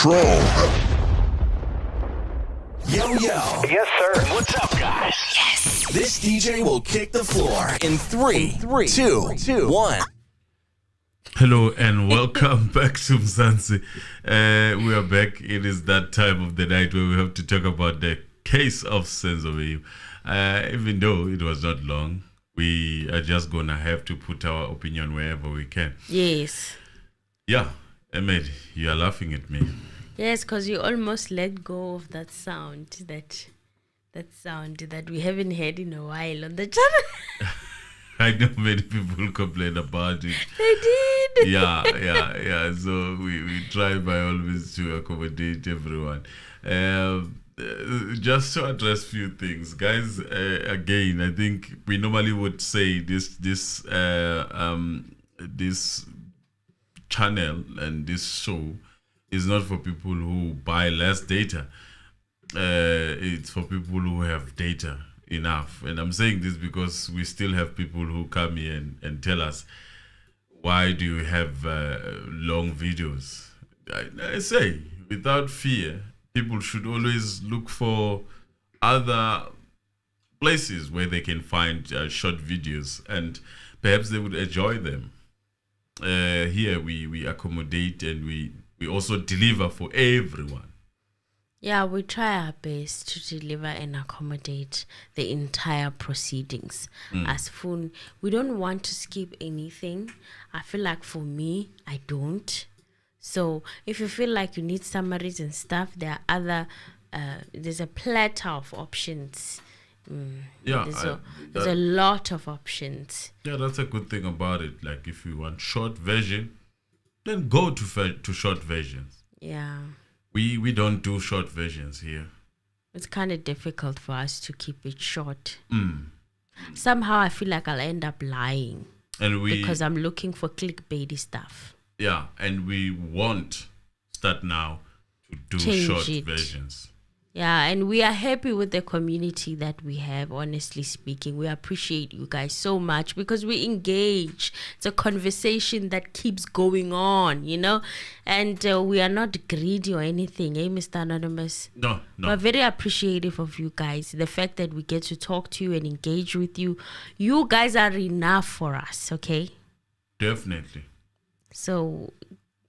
control. Yo, yo. Yes, sir. What's up, guys? Yes. This DJ will kick the floor in three, two, 1. Hello and welcome back to Mzansi. We are back. It is that time of the night where we have to talk about the case of Senzo Meyiwa. Even though it was not long, we are just going to have to put our opinion wherever we can. Yes. Yeah, Ahmed, you are laughing at me. Yes, because you almost let go of that sound, that sound that we haven't heard in a while on the channel. I know many people complain about it. They did. Yeah. So we try by all means to accommodate everyone. Just to address few things, guys. Again, I think we normally would say this channel and this show is not for people who buy less data. It's for people who have data enough. And I'm saying this because we still have people who come here and tell us, why do you have long videos? I say, without fear, people should always look for other places where they can find short videos, and perhaps they would enjoy them. Here we accommodate and we also deliver for everyone. Yeah, we try our best to deliver and accommodate the entire proceedings. As Foon, we don't want to skip anything. I feel like for me, I don't. So if you feel like you need summaries and stuff, there are other, there's a platter of options. There's a lot of options. Yeah, that's a good thing about it. Like if you want short version, then go to short versions. Yeah. We don't do short versions here. It's kind of difficult for us to keep it short. Somehow I feel like I'll end up lying. Because I'm looking for clickbaity stuff. Yeah, and we won't start now to do short versions. Yeah, and we are happy with the community that we have, honestly speaking. We appreciate you guys so much because we engage. It's a conversation that keeps going on, you know? And we are not greedy or anything, eh, Mr. Anonymous? No. We're very appreciative of you guys. The fact that we get to talk to you and engage with you. You guys are enough for us, okay? Definitely. So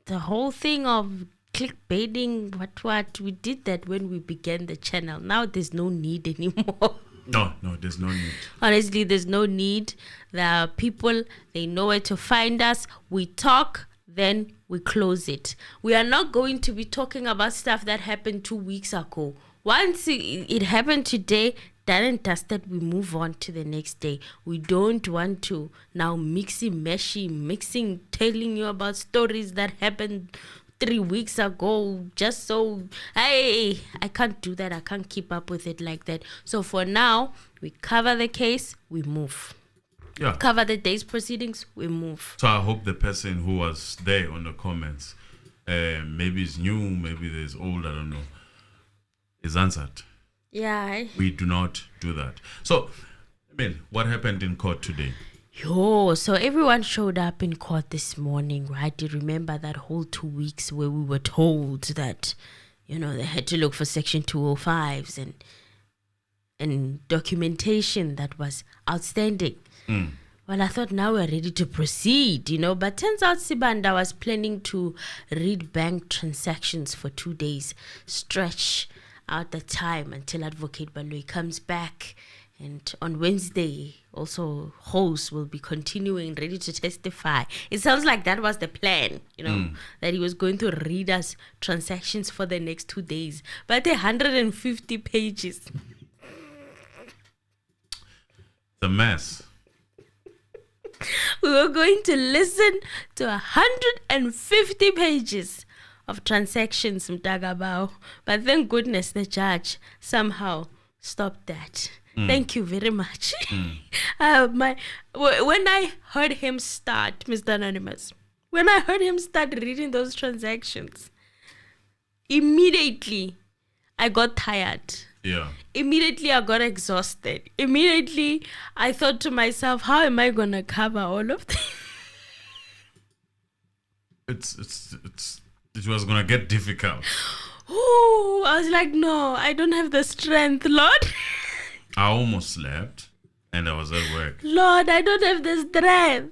the whole thing of clickbaiting, what we did that when we began the channel. Now there's no need anymore. No, there's no need. Honestly, there's no need. There are people, they know where to find us. We talk, then we close it. We are not going to be talking about stuff that happened 2 weeks ago. Once it happened today, done and dusted, we move on to the next day. We don't want to now mixing, telling you about stories that happened 3 weeks ago, just so I can't do that. I can't keep up with it like that. So for now, we cover the case, we move. Yeah. Cover the day's proceedings, we move. So I hope the person who was there on the comments, maybe it's new, maybe there's old, I don't know, is answered. Yeah. We do not do that. So, I mean, what happened in court today? So everyone showed up in court this morning, right? You remember that whole 2 weeks where we were told that, you know, they had to look for Section 205s and documentation that was outstanding. Well, I thought now we're ready to proceed, you know, but turns out Sibanda was planning to read bank transactions for 2 days, stretch out the time until Advocate Baloyi comes back. And on Wednesday, also, hosts will be continuing ready to testify. It sounds like that was the plan, you know, that he was going to read us transactions for the next 2 days. But 150 pages. It's a mess. We were going to listen to 150 pages of transactions, Mtagabao. But thank goodness the judge somehow stopped that. Thank you very much. When I heard him start, Mr. Anonymous, when I heard him start reading those transactions, immediately I got tired. Yeah. Immediately I got exhausted. Immediately I thought to myself, how am I going to cover all of this? It's It was going to get difficult. Ooh, I was like, no, I don't have the strength, Lord. I almost slept and I was at work. Lord, I don't have the strength.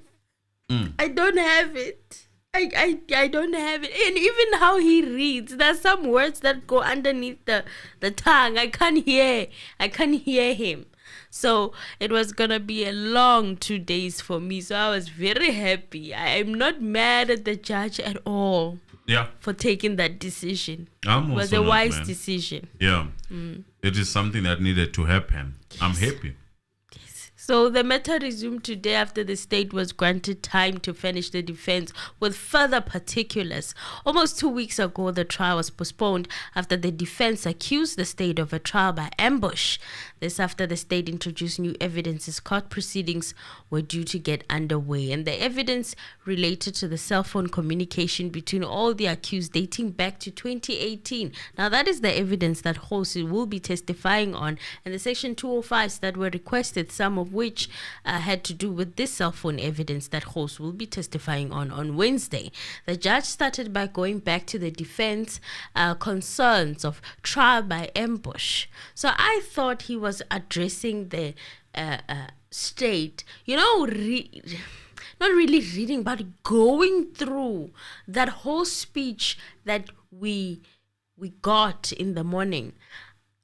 I don't have it. I don't have it. And even how he reads, there's some words that go underneath the tongue. I can't hear him. So it was gonna be a long 2 days for me. So I was very happy. I'm not mad at the judge at all. Yeah. For taking that decision. I'm It was also a not wise mad. decision. Yeah. It is something that needed to happen. I'm happy. So the matter resumed today after the state was granted time to finish the defense with further particulars. Almost 2 weeks ago, the trial was postponed after the defense accused the state of a trial by ambush. This after the state introduced new evidence as court proceedings were due to get underway. And the evidence related to the cell phone communication between all the accused dating back to 2018. Now that is the evidence that Hosi will be testifying on, and the Section 205s that were requested, some of which had to do with this cell phone evidence that Host will be testifying on Wednesday. The judge started by going back to the defense concerns of trial by ambush. So I thought he was addressing the state, not really reading, but going through that whole speech that we got in the morning.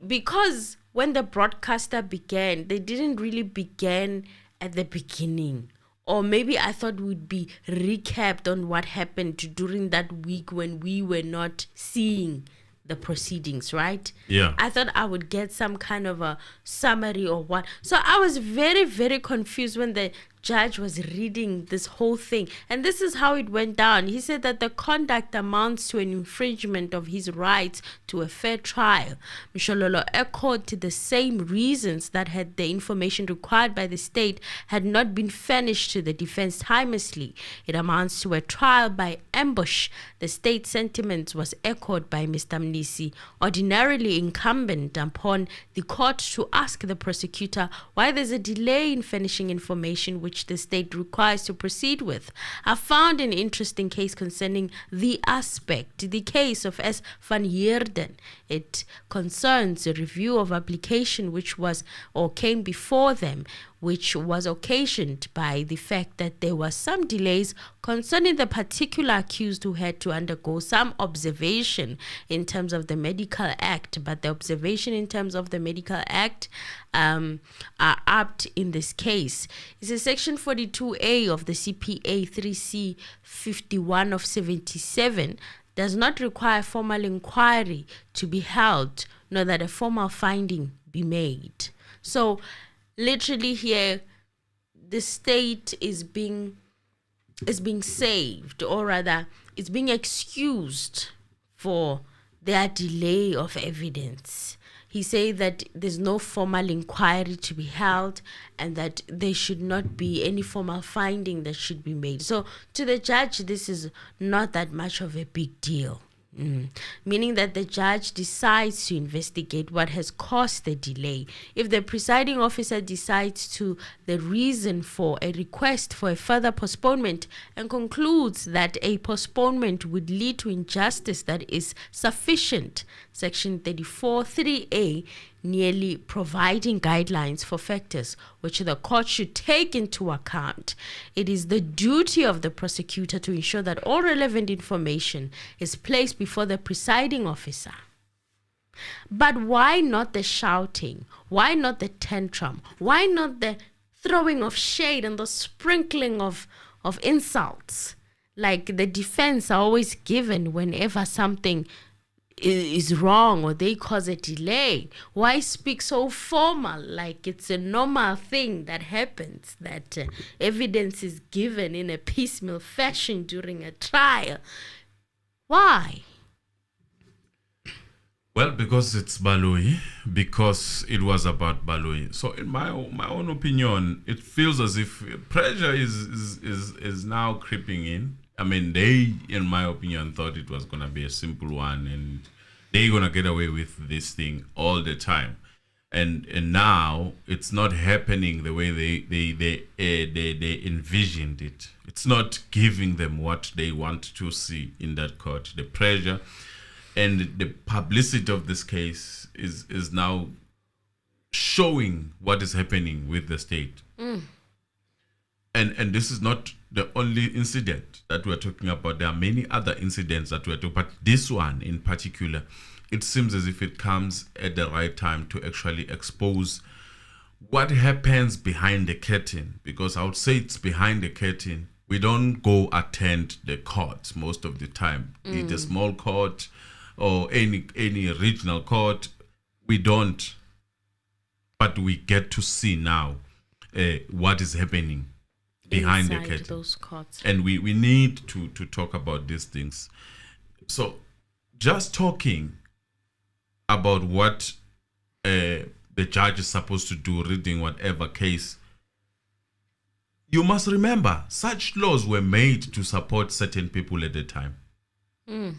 Because when the broadcaster began, they didn't really begin at the beginning. Or maybe I thought we'd be recapped on what happened during that week when we were not seeing the proceedings, right? Yeah. I thought I would get some kind of a summary or what. So I was very, very confused when the judge was reading this whole thing. And this is how it went down. He said that the conduct amounts to an infringement of his rights to a fair trial. Mshololo echoed to the same reasons that had the information required by the state had not been furnished to the defense timelessly. It amounts to a trial by ambush. The state sentiment was echoed by Mr. Mnisi, ordinarily incumbent upon the court to ask the prosecutor why there's a delay in furnishing information which the state requires to proceed with. I found an interesting case concerning the case of S. van Heerden. It concerns a review of application which was or came before them, which was occasioned by the fact that there were some delays concerning the particular accused who had to undergo some observation in terms of the Medical Act. But the observation in terms of the Medical Act are apt in this case. It's a Section 42A of the CPA 3C 51 of 77 does not require formal inquiry to be held, nor that a formal finding be made. So literally here, the state is being saved, or rather, it's being excused for their delay of evidence. He said that there's no formal inquiry to be held and that there should not be any formal finding that should be made. So to the judge, this is not that much of a big deal. Meaning that the judge decides to investigate what has caused the delay. If the presiding officer decides to the reason for a request for a further postponement and concludes that a postponement would lead to injustice that is sufficient, Section 34(3)(a nearly providing guidelines for factors which the court should take into account. It is the duty of the prosecutor to ensure that all relevant information is placed before the presiding officer. But why not the shouting? Why not the tantrum? Why not the throwing of shade and the sprinkling of insults like the defense are always given whenever something is wrong or they cause a delay? Why speak so formal, like it's a normal thing that happens, that evidence is given in a piecemeal fashion during a trial? Why? Well, because it's Baloyi, because it was about Baloyi. So in my own opinion, it feels as if pressure is now creeping in. I mean, they, in my opinion, thought it was going to be a simple one and they're going to get away with this thing all the time. and now it's not happening the way they envisioned it. It's not giving them what they want to see in that court. The pressure and the publicity of this case is now showing what is happening with the state. And this is not the only incident that we're talking about. There are many other incidents that we're talking about, but this one in particular, it seems as if it comes at the right time to actually expose what happens behind the curtain, because I would say it's behind the curtain. We don't go attend the courts most of the time. Be it a small court or any regional court, we don't. But we get to see now what is happening behind inside the curtain. those courts. And we need to talk about these things. So just talking about what the judge is supposed to do, reading whatever case, you must remember such laws were made to support certain people at the time.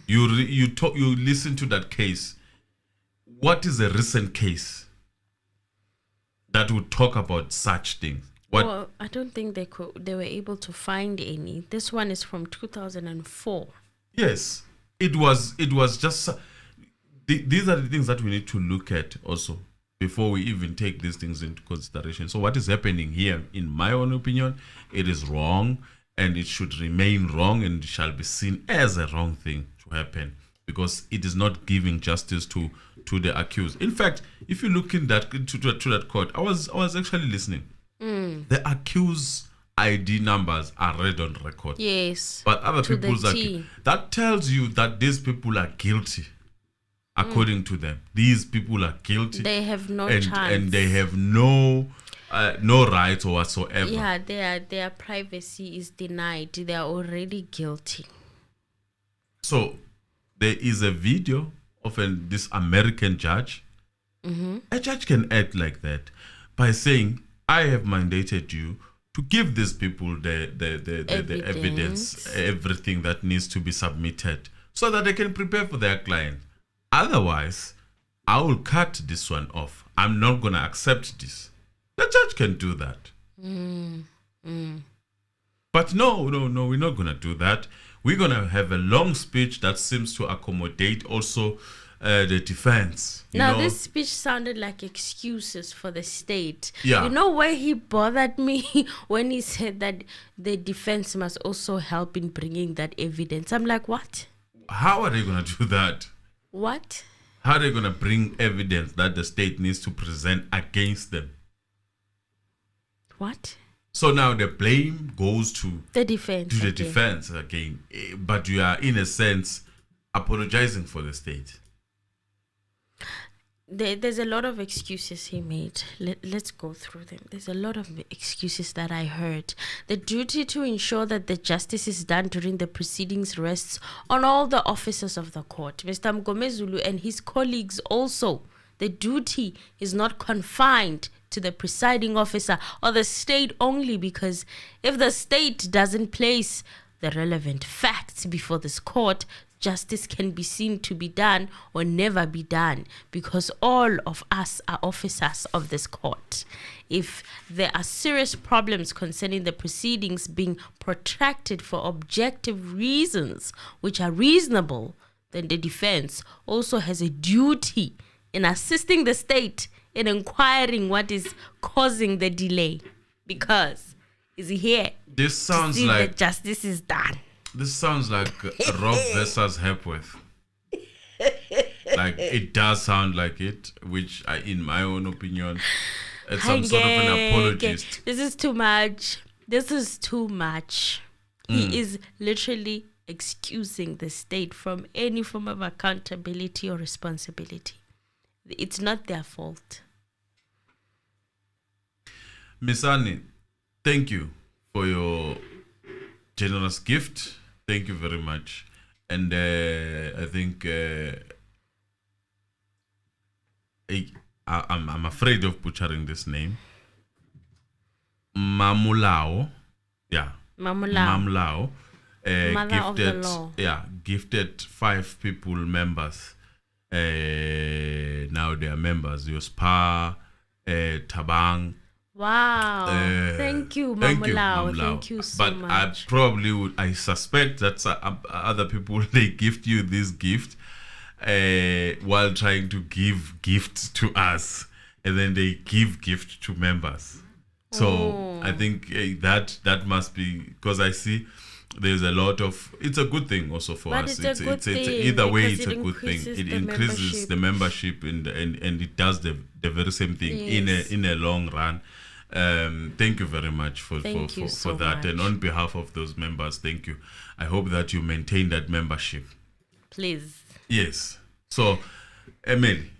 You listen to that case. What is a recent case that would talk about such things? Well, I don't think they were able to find any. This one is from 2004. Yes, it was just. These are the things that we need to look at also before we even take these things into consideration. So what is happening here, in my own opinion, it is wrong, and it should remain wrong, and shall be seen as a wrong thing to happen, because it is not giving justice to the accused. In fact, if you look in that to that court, I was actually listening. The accused ID numbers are read on record. Yes. But other to people's the T. that tells you that these people are guilty, according to them. These people are guilty. They have no and, chance. and they have no rights or whatsoever. Yeah, their privacy is denied. They are already guilty. So there is a video of this American judge. A judge can act like that by saying, I have mandated you to give these people the evidence, everything that needs to be submitted, so that they can prepare for their client. Otherwise, I will cut this one off. I'm not going to accept this. The judge can do that. But no, we're not going to do that. We're going to have a long speech that seems to accommodate also the defense. This speech sounded like excuses for the state. Yeah. You know why he bothered me? When he said that the defense must also help in bringing that evidence. I'm like, what? How are they going to do that? What? How are they going to bring evidence that the state needs to present against them? What? So now the blame goes to the defense. To the defense again. But you are, in a sense, apologizing for the state. There's a lot of excuses he made. Let's go through them. There's a lot of excuses that I heard. The duty to ensure that the justice is done during the proceedings rests on all the officers of the court. Mr. Mgomezulu and his colleagues also. The duty is not confined to the presiding officer or the state only, because if the state doesn't place the relevant facts before this court, justice can be seen to be done or never be done, because all of us are officers of this court. If there are serious problems concerning the proceedings being protracted for objective reasons which are reasonable, then the defense also has a duty in assisting the state in inquiring what is causing the delay, because is here this sounds to see like that justice is done. This sounds like Rob versus Hepworth. Like, it does sound like it, which I, in my own opinion, as some sort of an apologist. This is too much. He is literally excusing the state from any form of accountability or responsibility. It's not their fault. Miss Annie, thank you for your generous gift. Thank you very much. And I think I'm afraid of butchering this name. Mamulao. Yeah. Mamulao. Mother gifted, of the law. Yeah, gifted 5 people members now they are members. Your Spa, Tabang. Wow. Thank you, Mamulao. Thank you so but much. I suspect that other people, they gift you this gift while trying to give gifts to us. And then they give gift to members. So I think that must be, because I see there's a lot of, it's a good thing also for But us. it's a good thing either way, because it's a it good thing. increases It the increases the membership and it does the very same thing in a long run. Thank you very much for so that. much. And on behalf of those members, thank you. I hope that you maintain that membership. Please. Yes. So, Emily,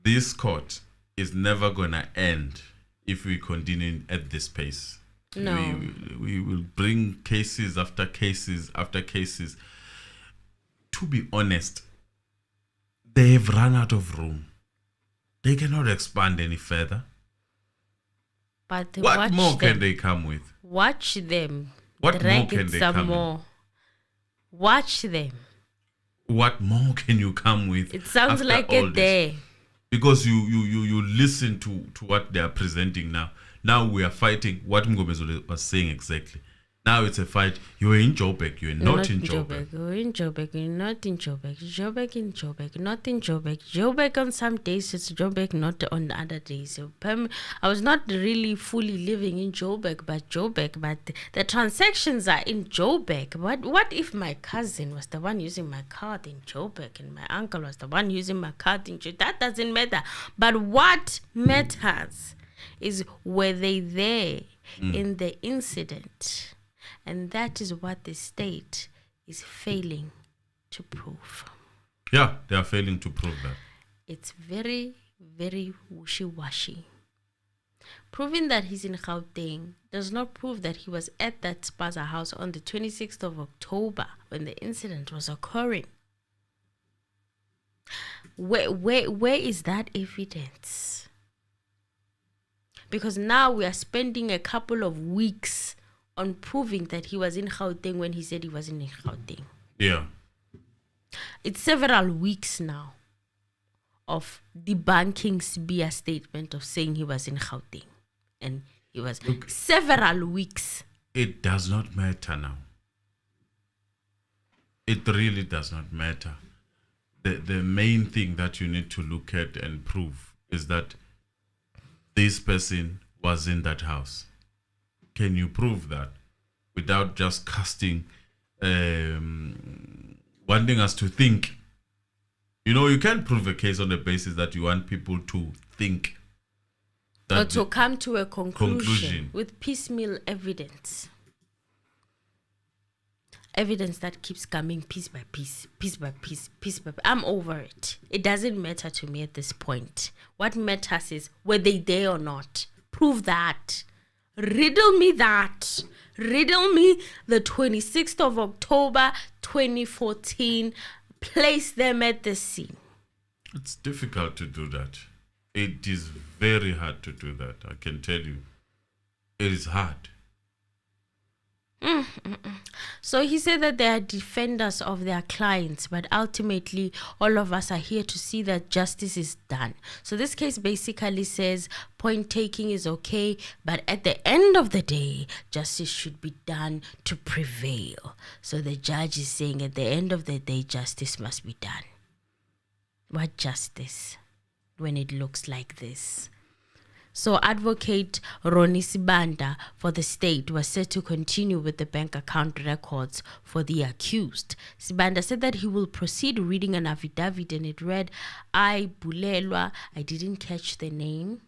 this court is never gonna end if we continue at this pace. No. We will bring cases after cases after cases. To be honest, they have run out of room. They cannot expand any further. But What more can they come with? Watch them. What Drag more can it they some come more. Watch them. What more can you come with? It sounds after like all it this? there. Because you listen to what they are presenting now. Now we are fighting what Mngomezulu was saying exactly. Now it's a fight. You are in Joburg. You are not in Joburg. You're in Joburg. You're not in Joburg. Joburg in Joburg. Not in Joburg. Joburg on some days. It's Joburg not on other days. So, I was not really fully living in Joburg, but the transactions are in Joburg. What if my cousin was the one using my card in Joburg and my uncle was the one using my card in Joburg? That doesn't matter. But what matters is, were they there in the incident? And that is what the state is failing to prove. Yeah, they are failing to prove that. It's very, very wishy-washy. Proving that he's in Gauteng does not prove that he was at that Spaza house on the 26th of October when the incident was occurring. Where is that evidence? Because now we are spending a couple of weeks on proving that he was in Gauteng when he said he wasn't in Gauteng. Yeah. It's several weeks now of debunking Sibia's statement of saying he was in Gauteng. And he was several weeks. It does not matter now. It really does not matter. The main thing that you need to look at and prove is that this person was in that house. Can you prove that without just casting, wanting us to think? You know, you can't prove a case on the basis that you want people to think. Or to come to a conclusion with piecemeal evidence. Evidence that keeps coming piece by piece, piece by piece, piece by piece. I'm over it. It doesn't matter to me at this point. What matters is, were they there or not? Prove that. Riddle me that. Riddle me the 26th of October 2014. Place them at the scene. It's difficult to do that. It is very hard to do that. I can tell you. It is hard. So he said that they are defenders of their clients, but ultimately all of us are here to see that justice is done. So this case basically says point taking is okay, but at the end of the day, justice should be done to prevail. So the judge is saying at the end of the day, justice must be done. What justice when it looks like this? So Advocate Ronnie Sibanda for the state was set to continue with the bank account records for the accused. Sibanda said that he will proceed reading an affidavit, and it read, I, Bulelwa, I didn't catch the name.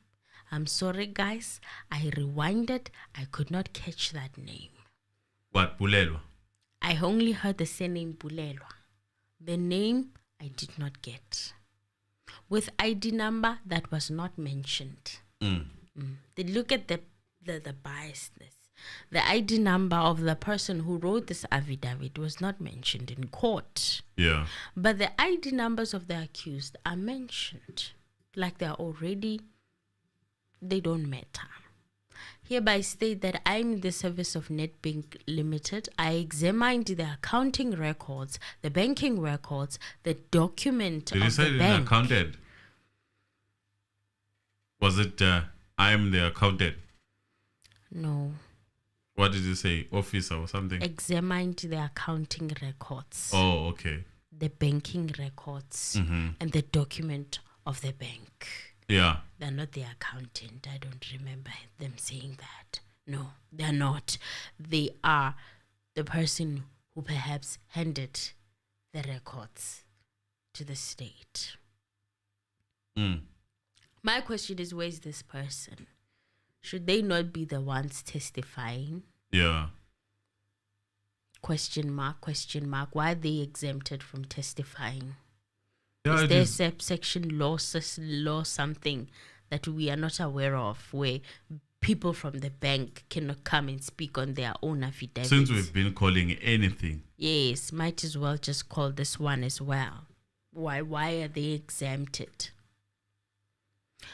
I'm sorry, guys. I rewinded. I could not catch that name. What, Bulelwa? I only heard the surname Bulelwa. The name I did not get. With ID number that was not mentioned. They look at the biasness. The ID number of the person who wrote this affidavit was not mentioned in court. Yeah. But the ID numbers of the accused are mentioned. Like they don't matter. Hereby state that I'm in the service of Netbank Limited. I examined the accounting records, the banking records, the document Did of you say the an bank. accountant? Was it I'm the accountant? No. What did you say? Officer or something? Examined the accounting records, Oh, okay. the banking records, and the document of the bank. Yeah. They're not the accountant. I don't remember them saying that. No, they're not. They are the person who perhaps handed the records to the state. My question is, where is this person? Should they not be the ones testifying? Yeah. Question mark, question mark. Why are they exempted from testifying? Yeah, Is it there is. subsection law something that we are not aware of where people from the bank cannot come and speak on their own affidavits? Since we've been calling anything. Yes, might as well just call this one as well. Why are they exempted?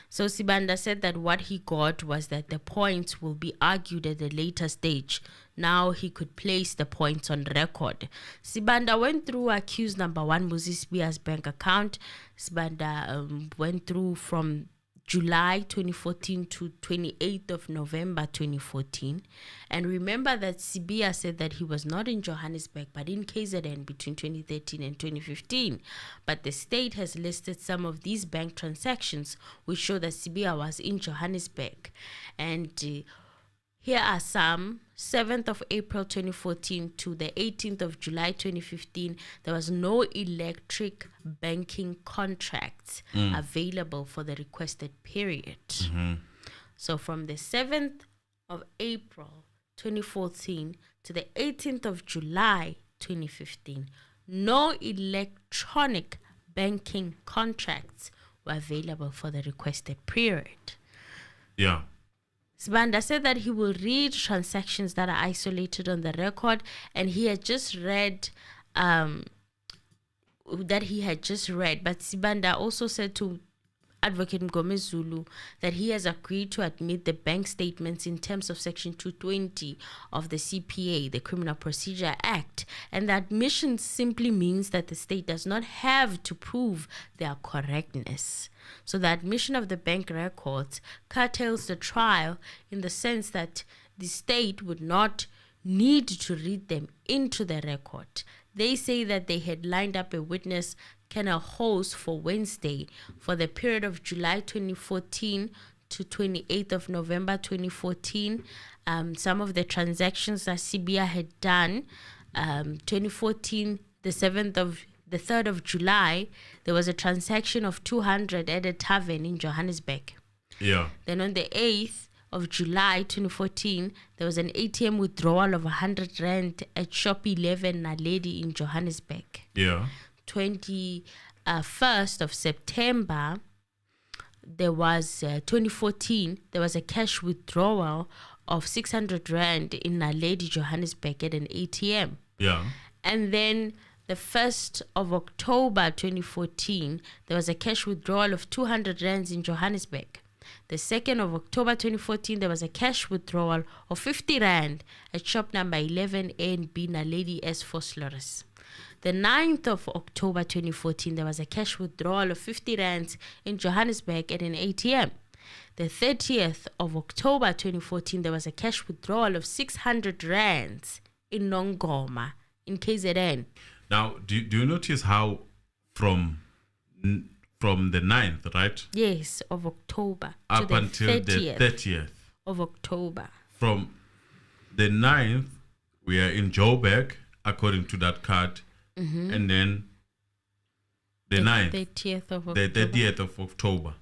So Sibanda said that what he got was that the points will be argued at a later stage. Now he could place the points on record. Sibanda went through accused number 1, Moses Bia's bank account. Sibanda went through from July 2014 to 28th of November 2014. And remember that Sibia said that he was not in Johannesburg but in KZN between 2013 and 2015. But the state has listed some of these bank transactions which show that Sibia was in Johannesburg. And here are some. 7th of April 2014 to the 18th of July 2015, there was no electric banking contracts available for the requested period. So from the 7th of April 2014 to the 18th of July 2015, no electronic banking contracts were available for the requested period. Yeah. Sibanda said that he will read transactions that are isolated on the record, and he had just read but Sibanda also said to Advocate Mgome Zulu that he has agreed to admit the bank statements in terms of Section 220 of the CPA, the Criminal Procedure Act, and the admission simply means that the state does not have to prove their correctness. So the admission of the bank records curtails the trial in the sense that the state would not need to read them into the record. They say that they had lined up a witness, Kenna Hose, for Wednesday for the period of July 2014 to 28th of November 2014. Some of the transactions that Sibia had done, 2014, the 3rd of July, there was a transaction of 200 at a tavern in Johannesburg. Yeah. Then on the 8th of July 2014, there was an ATM withdrawal of 100 rand at Shop 11 Naledi in Johannesburg. Yeah. 21st of September, there was 2014, there was a cash withdrawal of 600 rand in Naledi, Johannesburg at an ATM. Yeah. And then the 1st of October 2014, there was a cash withdrawal of 200 rands in Johannesburg. The 2nd of October 2014, there was a cash withdrawal of 50 rand at shop number 11 A and B Naledi S. Foslores. The 9th of October 2014, there was a cash withdrawal of 50 rands in Johannesburg at an ATM. The 30th of October 2014, there was a cash withdrawal of 600 rands in Nongoma in KZN. Now, do you notice how from the 9th, right? Yes, of October Up to the until 30th the 30th. of October. From the 9th, we are in Joburg, according to that card. And then the 9th, 30th of the October. 30th of October.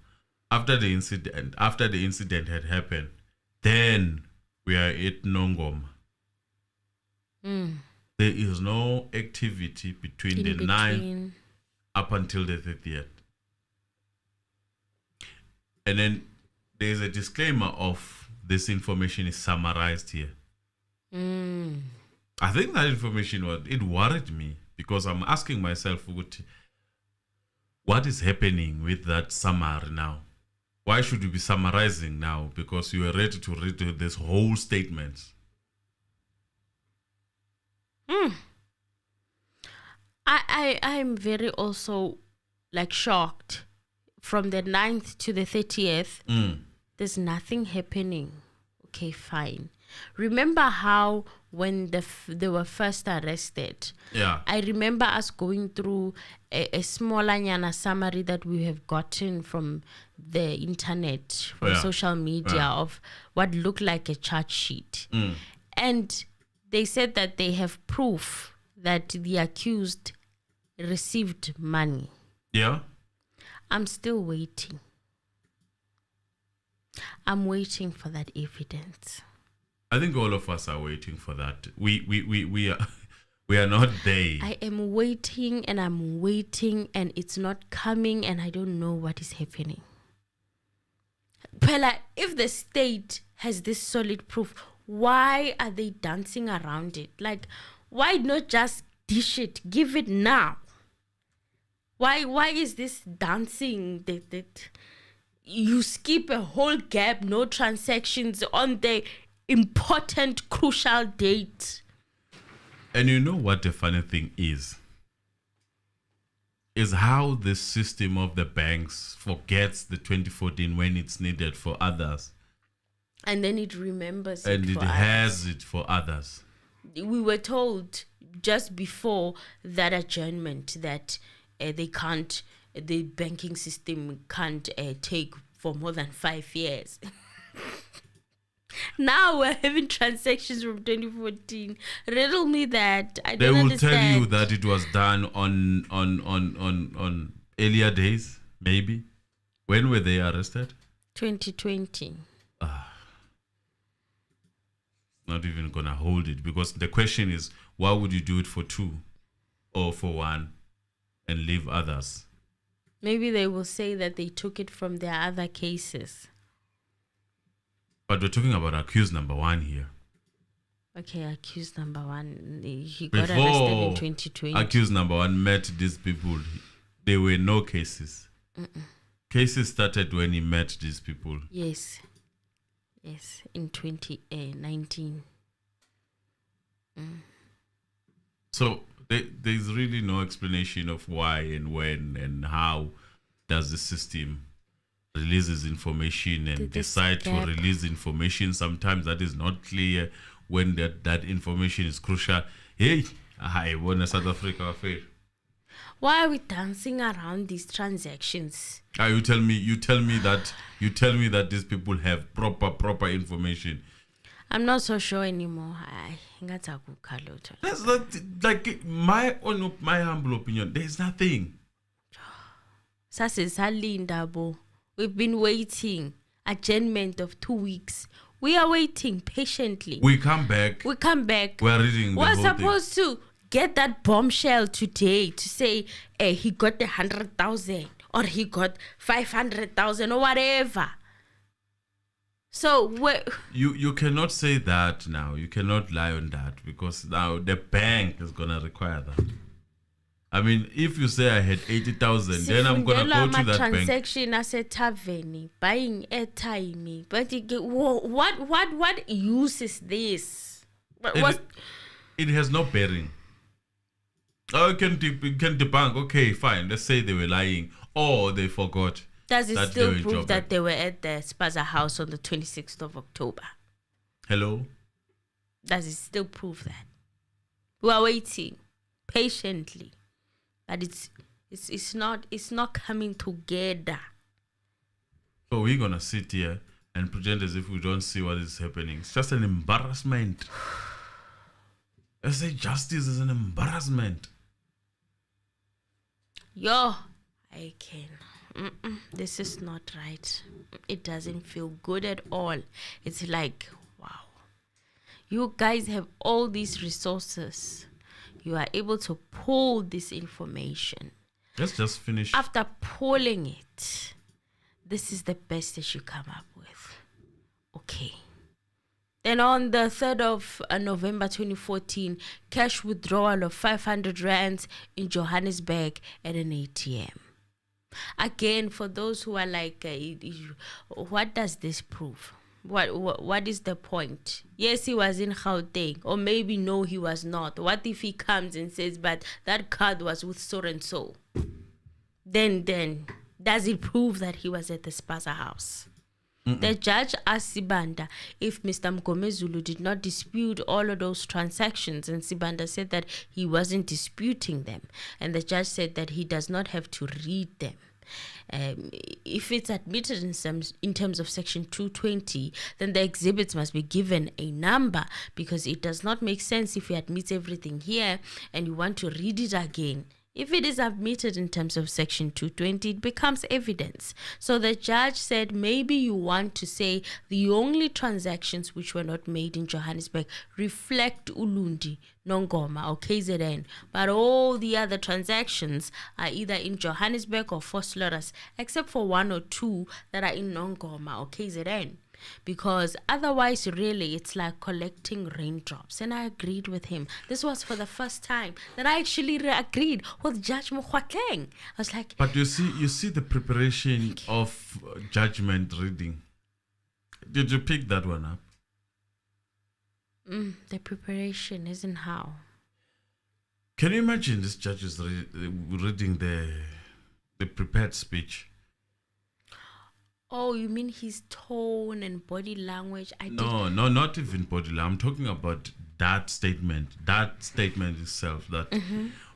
After the incident had happened, then we are at Nongoma. There is no activity between the 9th up until the 30th. And then there's a disclaimer of this information is summarized here. I think that information it worried me because I'm asking myself, what is happening with that summary now? Why should you be summarizing now? Because you are ready to read this whole statement. I'm very also shocked from the 9th to the 30th, there's nothing happening. Okay, fine. Remember how when they were first arrested? Yeah. I remember us going through a smaller nyana summary that we have gotten from the internet, from social media, of what looked like a charge sheet. And they said that they have proof that the accused received money. Yeah. I'm still waiting. I'm waiting for that evidence. I think all of us are waiting for that. We are not there. I am waiting and I'm waiting and it's not coming and I don't know what is happening. Pella, if the state has this solid proof, why are they dancing around it? Like, why not just dish it? Give it now. Why is this dancing that you skip a whole gap, no transactions on the important, crucial date? And you know what the funny thing is how the system of the banks forgets the 2014 when it's needed for others. And then it remembers it. And it has it for others. We were told just before that adjournment that the banking system can't take for more than 5 years. Now we're having transactions from 2014. Riddle me that. I don't understand. They will tell you that it was done on earlier days, maybe. When were they arrested? 2020. Not even gonna hold it, because the question is, why would you do it for 2 or for 1 and leave others? Maybe they will say that they took it from their other cases. But we're talking about accused number 1 here. Okay, accused number 1. He got arrested in 2020. Accused number 1 met these people, there were no cases. Cases started when he met these people. Yes, in 2019. So there's really no explanation of why and when and how does the system releases information and decide to release information. Sometimes that is not clear when that information is crucial. Hey, I want a South Africa affair. Why are we dancing around these transactions? You tell me that these people have proper information. I'm not so sure anymore. That's not like my humble opinion. There's nothing. We've been waiting. Adjournment of 2 weeks. We are waiting patiently. We come back. We are reading the We're whole supposed to get that bombshell today to say, he got 100,000 or he got 500,000 or whatever. So you cannot say that now. You cannot lie on that, because now the bank is gonna require that. I mean, if you say I had 80,000, then I'm gonna go to that transaction as a tavern, buying airtime. But what use is this? It has no bearing. Oh, you can debunk. Okay, fine. Let's say they were lying or they forgot. Does it still prove that they were at the Spaza house on the 26th of October? Hello? Does it still prove that? We are waiting patiently, but it's not coming together. So we're gonna sit here and pretend as if we don't see what is happening. It's just an embarrassment. I say justice is an embarrassment. I can. This is not right. It doesn't feel good at all. It's like, wow. You guys have all these resources. You are able to pull this information. Let's just finish. After pulling it, this is the best that you come up with. Okay. Then on the 3rd of November 2014, cash withdrawal of 500 rands in Johannesburg at an ATM. Again, for those who are like, what does this prove? What is the point? Yes, he was in Gauteng, or maybe no, he was not. What if he comes and says, but that card was with so and so? Then does it prove that he was at the Spaza house? The judge asked Sibanda if Mr. Mgomezulu did not dispute all of those transactions, and Sibanda said that he wasn't disputing them. And the judge said that he does not have to read them. If it's admitted in terms of Section 220, then the exhibits must be given a number, because it does not make sense if he admits everything here and you want to read it again. If it is admitted in terms of Section 220, it becomes evidence. So the judge said maybe you want to say the only transactions which were not made in Johannesburg reflect Ulundi, Nongoma, or KZN, but all the other transactions are either in Johannesburg or Vosloorus, except for 1 or 2 that are in Nongoma or KZN. Because otherwise, really, it's like collecting raindrops. And I agreed with him. This was for the first time that I actually agreed with Judge Mokwatleng. I was like, but you see the preparation of judgment reading. Did you pick that one up? The preparation isn't how. Can you imagine this judge is reading the prepared speech? Oh, you mean his tone and body language? No, not even body language. I'm talking about that statement. That statement itself. That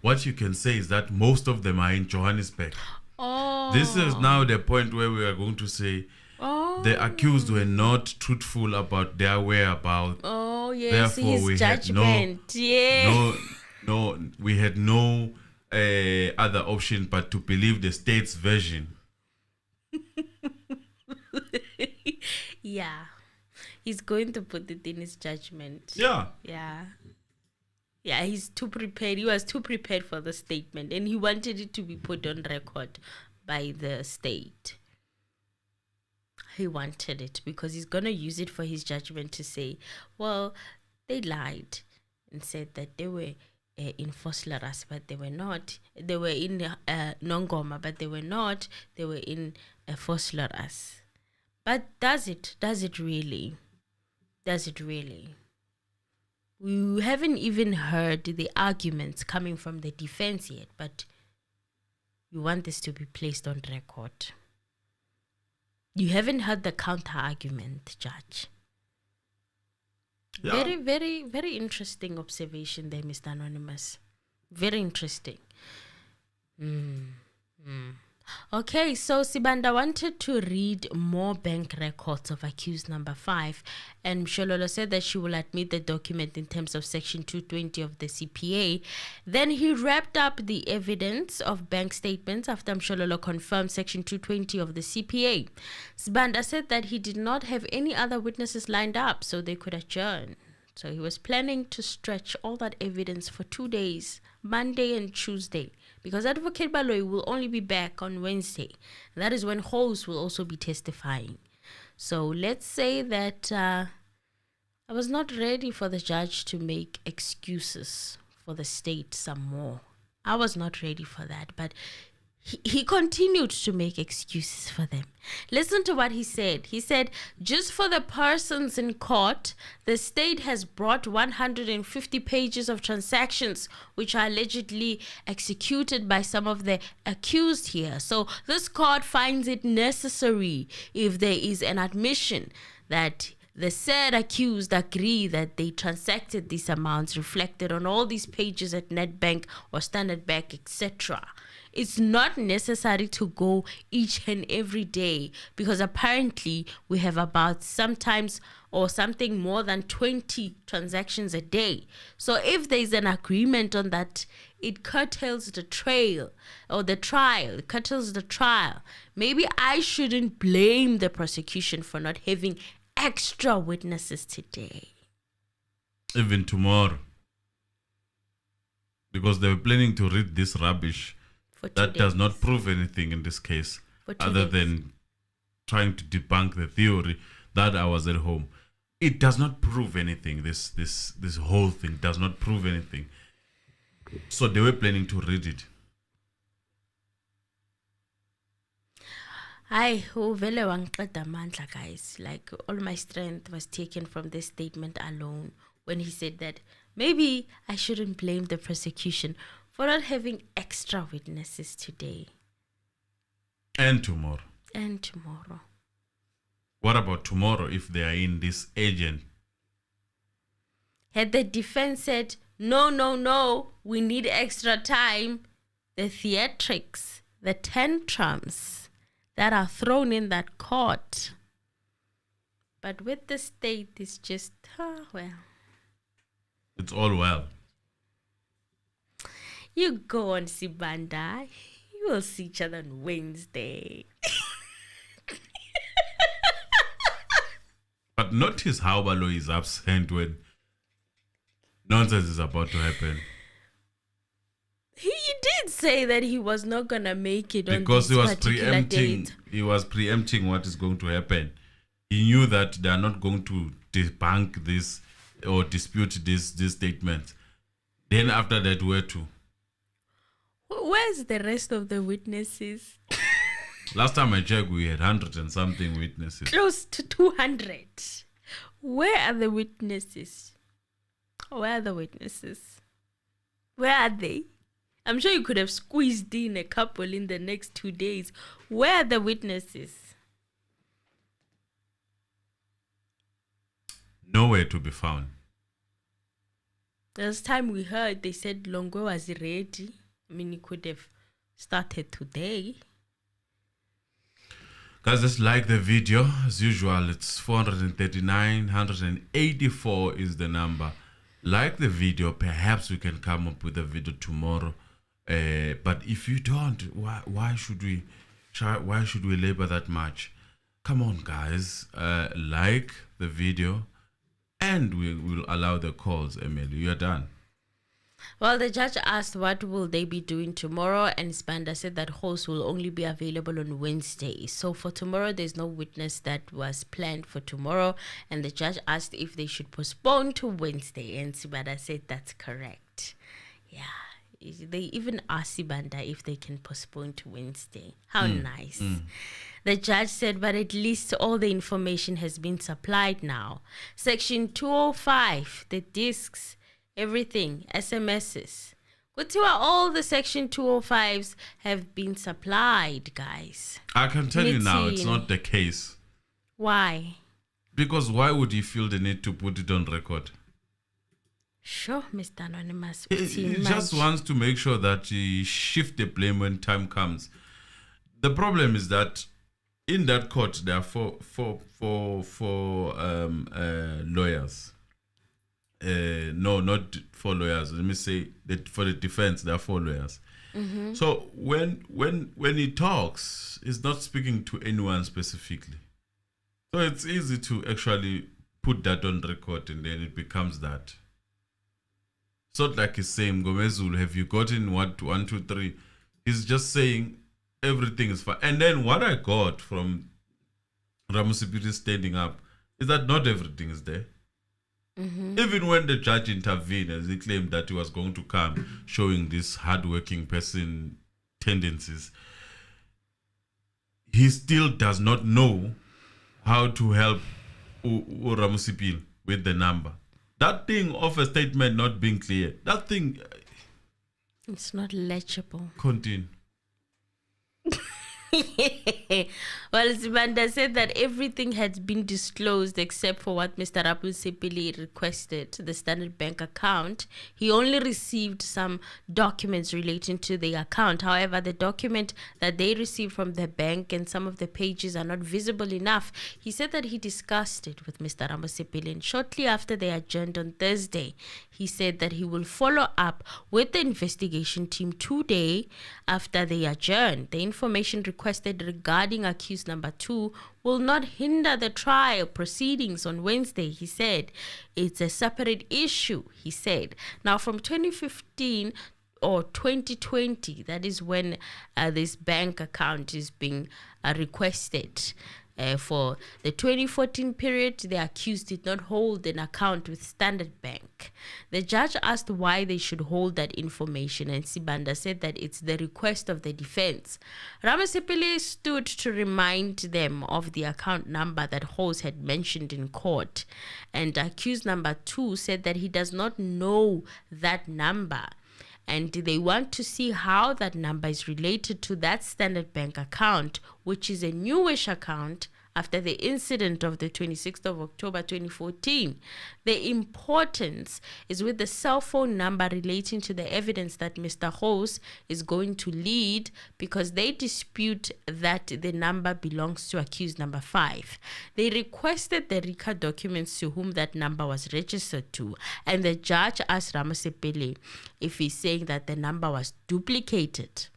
what you can say is that most of them are in Johannesburg. Oh. This is now the point where we are going to say the accused were not truthful about their whereabouts. Oh, yes. Therefore, his we judgment. we had no other option but to believe the state's version. Yeah, he's going to put it in his judgment. Yeah, he's too prepared. He was too prepared for the statement, and he wanted it to be put on record by the state. He wanted it because he's going to use it for his judgment to say, well, they lied and said that they were in Vosloorus, but they were not. They were in Nongoma, but they were not. They were in Vosloorus. But does it really? Does it really? We haven't even heard the arguments coming from the defense yet, but you want this to be placed on record. You haven't heard the counter argument, Judge. Yeah. Very, very, very interesting observation there, Mr. Anonymous. Very interesting. Okay, so Sibanda wanted to read more bank records of accused number 5, and Mshololo said that she will admit the document in terms of Section 220 of the CPA. Then he wrapped up the evidence of bank statements after Mshololo confirmed Section 220 of the CPA. Sibanda said that he did not have any other witnesses lined up, so they could adjourn. So he was planning to stretch all that evidence for 2 days, Monday and Tuesday, because Advocate Baloyi will only be back on Wednesday. That is when Holmes will also be testifying. So let's say that I was not ready for the judge to make excuses for the state some more. I was not ready for that, but he continued to make excuses for them. Listen to what he said. He said, just for the persons in court, the state has brought 150 pages of transactions which are allegedly executed by some of the accused here. So this court finds it necessary, if there is an admission that the said accused agree that they transacted these amounts reflected on all these pages at Nedbank or Standard Bank, etc. It's not necessary to go each and every day, because apparently we have about sometimes or something more than 20 transactions a day. So if there's an agreement on that, it curtails the trial, it curtails the trial. Maybe I shouldn't blame the prosecution for not having extra witnesses today. Even tomorrow. Because they were planning to read this rubbish. That does not prove anything in this case, other than trying to debunk the theory that I was at home. It does not prove anything. This whole thing does not prove anything. So they were planning to read it. Vele wangiqeda amandla, guys. Like, all my strength was taken from this statement alone when he said that maybe I shouldn't blame the prosecution for not having extra witnesses today. And tomorrow. And tomorrow. What about tomorrow if they are in this agent? Had the defense said, no, we need extra time, the theatrics, the tantrums that are thrown in that court. But with the state, it's just, well. It's all well. You go on, Sibanda. You will see each other on Wednesday. But notice how Baloyi is absent when nonsense is about to happen. He did say that he was not gonna make it because on he this was particular preempting. date. He was preempting what is going to happen. He knew that they are not going to debunk this or dispute this statement. Then after that, where to? Where's the rest of the witnesses? Last time I checked, we had 100 and something witnesses. Close to 200. Where are the witnesses? Where are the witnesses? Where are they? I'm sure you could have squeezed in a couple in the next 2 days. Where are the witnesses? Nowhere to be found. Last time we heard, they said Longo was ready. I mean, he could have started today. Guys, just like the video. As usual, it's 439, 184 is the number. Like the video. Perhaps we can come up with a video tomorrow. But if you don't, why should we labor that much? Come on, guys. Like the video. And we will allow the calls, Emily. You're done. Well, the judge asked what will they be doing tomorrow, and Spanda said that hosts will only be available on Wednesday. So for tomorrow, there's no witness that was planned for tomorrow, and the judge asked if they should postpone to Wednesday, and Sibanda said that's correct. Yeah, they even asked Sibanda if they can postpone to Wednesday. How nice. The judge said, but at least all the information has been supplied now. Section 205, the discs, everything, SMSs. All the Section 205s have been supplied, guys. I can tell you now, it's not the case. Why? Because why would he feel the need to put it on record? Sure, Mr. Anonymous. He just wants to make sure that he shift the blame when time comes. The problem is that in that court, there are four lawyers. No, not 4 lawyers. Let me say that for the defense, there are 4 lawyers. Mm-hmm. So when he talks, he's not speaking to anyone specifically. So it's easy to actually put that on record, and then it becomes that. It's not like he's saying, Gomezulu, have you gotten what 1, 2, 3? He's just saying everything is fine. And then what I got from Ramusipiri standing up is that not everything is there. Mm-hmm. Even when the judge intervened, as he claimed that he was going to come, showing this hardworking person tendencies, he still does not know how to help Ramusipiri with the number. That thing of a statement not being clear, that thing... It's not legible. Continue. Well, Sibanda said that everything had been disclosed except for what Mr. Ramusipili requested, the Standard Bank account. He only received some documents relating to the account. However, the document that they received from the bank and some of the pages are not visible enough. He said that he discussed it with Mr. Ramusipili, and shortly after they adjourned on Thursday, he said that he will follow up with the investigation team today after they adjourn. The information requested regarding accused number 2 will not hinder the trial proceedings on Wednesday, he said. It's a separate issue, he said. Now, from 2015 or 2020, that is when this bank account is being requested. For the 2014 period, the accused did not hold an account with Standard Bank. The judge asked why they should hold that information, and Sibanda said that it's the request of the defense. Ramusipili stood to remind them of the account number that Hose had mentioned in court, and accused number 2 said that he does not know that number. and they want to see how that number is related to that Standard Bank account, which is a newish account after the incident of the 26th of October 2014. The importance is with the cell phone number relating to the evidence that Mr. House is going to lead, because they dispute that the number belongs to accused number 5. They requested the RICA documents to whom that number was registered to, and the judge asked Ramasepele if he's saying that the number was duplicated.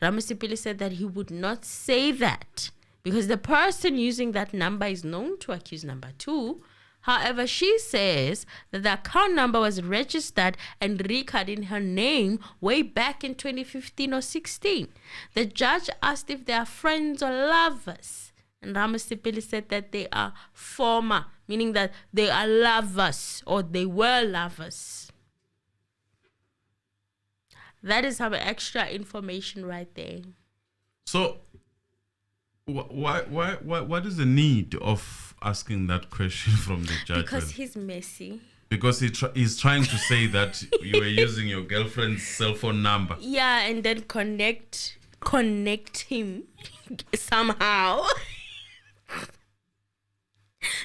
Ramasepele said that he would not say that, because the person using that number is known to accused number 2. However, she says that the account number was registered and recorded in her name way back in 2015 or 16. The judge asked if they are friends or lovers, and Ramasepele said that they are former, meaning that they are lovers, or they were lovers. That is some extra information right there. So, what is the need of asking that question from the judge? Because he's messy. Because he's trying to say that you were using your girlfriend's cell phone number. Yeah, and then connect him somehow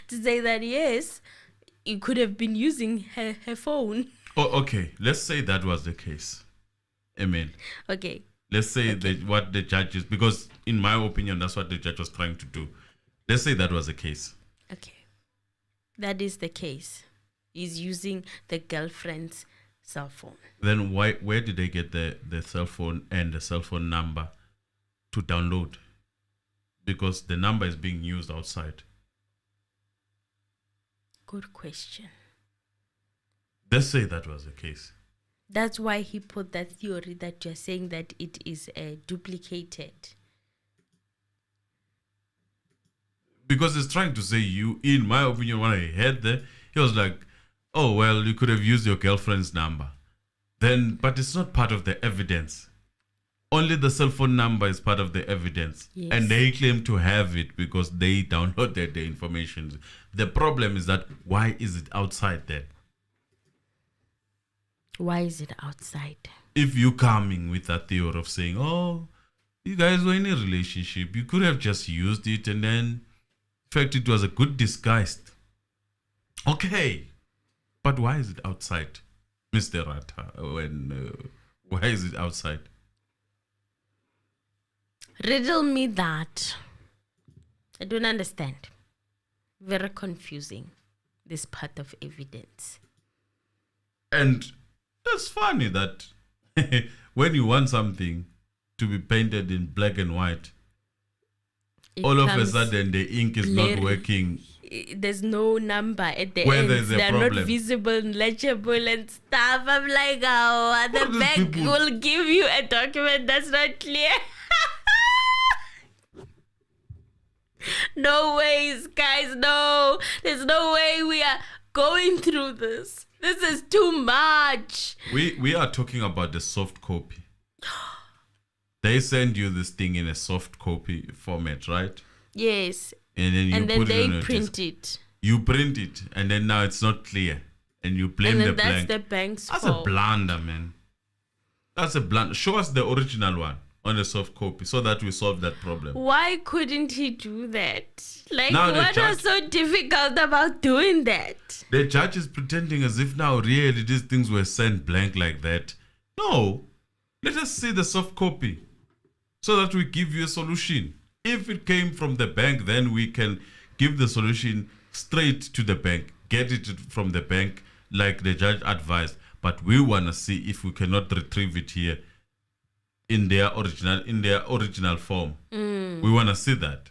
to say that yes, you could have been using her phone. Oh, okay. Let's say that was the case. Amen. Okay. Let's say that what the judge is, because in my opinion, that's what the judge was trying to do. Let's say that was the case. Okay. That is the case. He's using the girlfriend's cell phone. Then where did they get the cell phone and the cell phone number to download? Because the number is being used outside. Good question. Let's say that was the case. That's why he put that theory that you're saying that it is duplicated. Because he's trying to say in my opinion, when I heard that, he was like, oh, well, you could have used your girlfriend's number. But it's not part of the evidence. Only the cell phone number is part of the evidence. Yes. And they claim to have it because they downloaded the information. The problem is that why is it outside then? Why is it outside? If you're coming with that theory of saying, oh, you guys were in a relationship, you could have just used it and then, in fact, it was a good disguise. Okay. But why is it outside, Mr. Ratha? Why is it outside? Riddle me that. I don't understand. Very confusing, this part of evidence. And it's funny that when you want something to be painted in black and white, all of a sudden the ink is not working. There's no number at the Where end. there's a They're problem. not visible, legible and stuff. I'm like, oh, the these bank people- will give you a document that's not clear. No ways, guys, no. There's no way we are going through this. This is too much. We are talking about the soft copy. They send you this thing in a soft copy format, right? Yes. And then you put it they on a print disk. it. You print it, and then now it's not clear, and you blame And then the that's blank. the bank's That's fault. a blunder, man. That's a blunder. Show us the original one on a soft copy so that we solve that problem. Why couldn't he do that? Like, Now the what was judge- so difficult about doing that? The judge is pretending as if now really these things were sent blank like that. No. Let us see the soft copy so that we give you a solution. If it came from the bank, then we can give the solution straight to the bank. Get it from the bank like the judge advised. But we want to see if we cannot retrieve it here in their original form. We want to see that.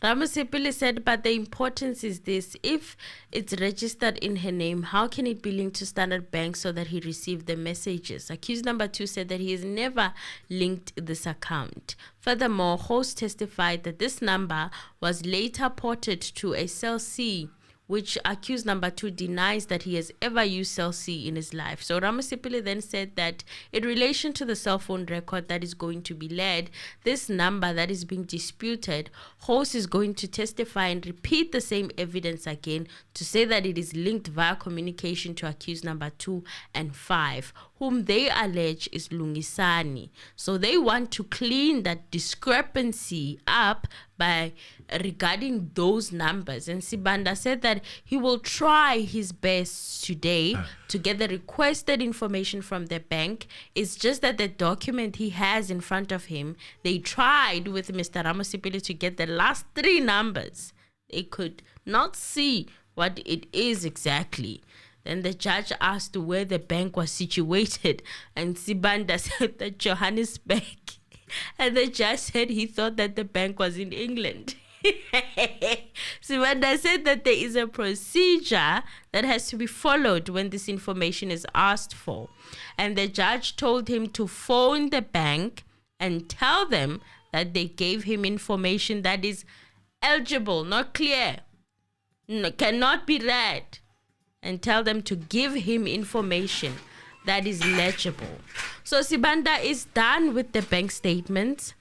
Ramasepele said, but the importance is this. If it's registered in her name, how can it be linked to Standard Bank so that he received the messages? Accused number 2 said that he has never linked this account. Furthermore, host testified that this number was later ported to a cell C, which accused number 2 denies that he has ever used cell C in his life. So Ramasepele then said that in relation to the cell phone record that is going to be led, this number that is being disputed, host is going to testify and repeat the same evidence again to say that it is linked via communication to accused number 2 and 5, whom they allege is Lungisani. So they want to clean that discrepancy up by regarding those numbers. And Sibanda said that he will try his best today to get the requested information from the bank. It's just that the document he has in front of him, they tried with Mr. Ramosipili to get the last 3 numbers. They could not see what it is exactly. Then the judge asked where the bank was situated, and Sibanda said that Johannesburg. And the judge said he thought that the bank was in England. Sibanda said that there is a procedure that has to be followed when this information is asked for. And the judge told him to phone the bank and tell them that they gave him information that is eligible, not clear, cannot be read, and tell them to give him information that is legible. So Sibanda is done with the bank statements.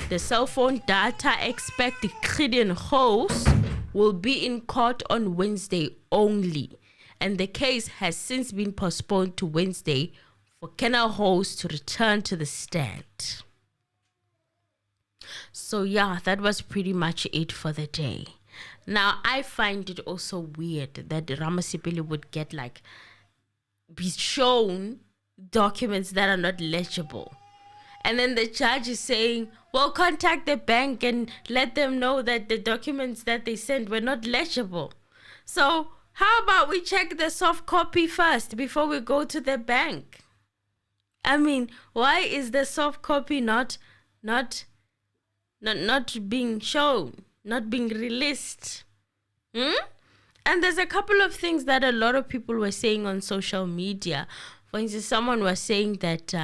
The cell phone data expect the Gideon host will be in court on Wednesday only. And the case has since been postponed to Wednesday for Kenna host to return to the stand. So yeah, that was pretty much it for the day. Now, I find it also weird that Ramasipili would get be shown documents that are not legible. And then the judge is saying, well, contact the bank and let them know that the documents that they sent were not legible. So how about we check the soft copy first before we go to the bank? I mean, why is the soft copy not being shown? Not being released. And there's a couple of things that a lot of people were saying on social media. For instance, someone was saying that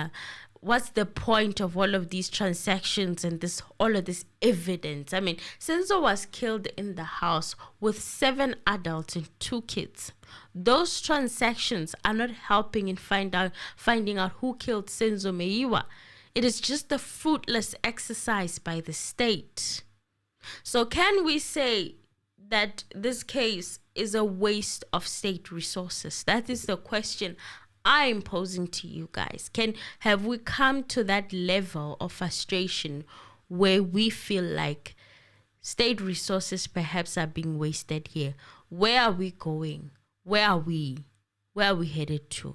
what's the point of all of these transactions and all of this evidence? I mean, Senzo was killed in the house with 7 adults and 2 kids. Those transactions are not helping in finding out who killed Senzo Meyiwa. It is just a fruitless exercise by the state. So can we say that this case is a waste of state resources? That is the question I'm posing to you guys. Have we come to that level of frustration where we feel like state resources perhaps are being wasted here? Where are we going? Where are we headed to?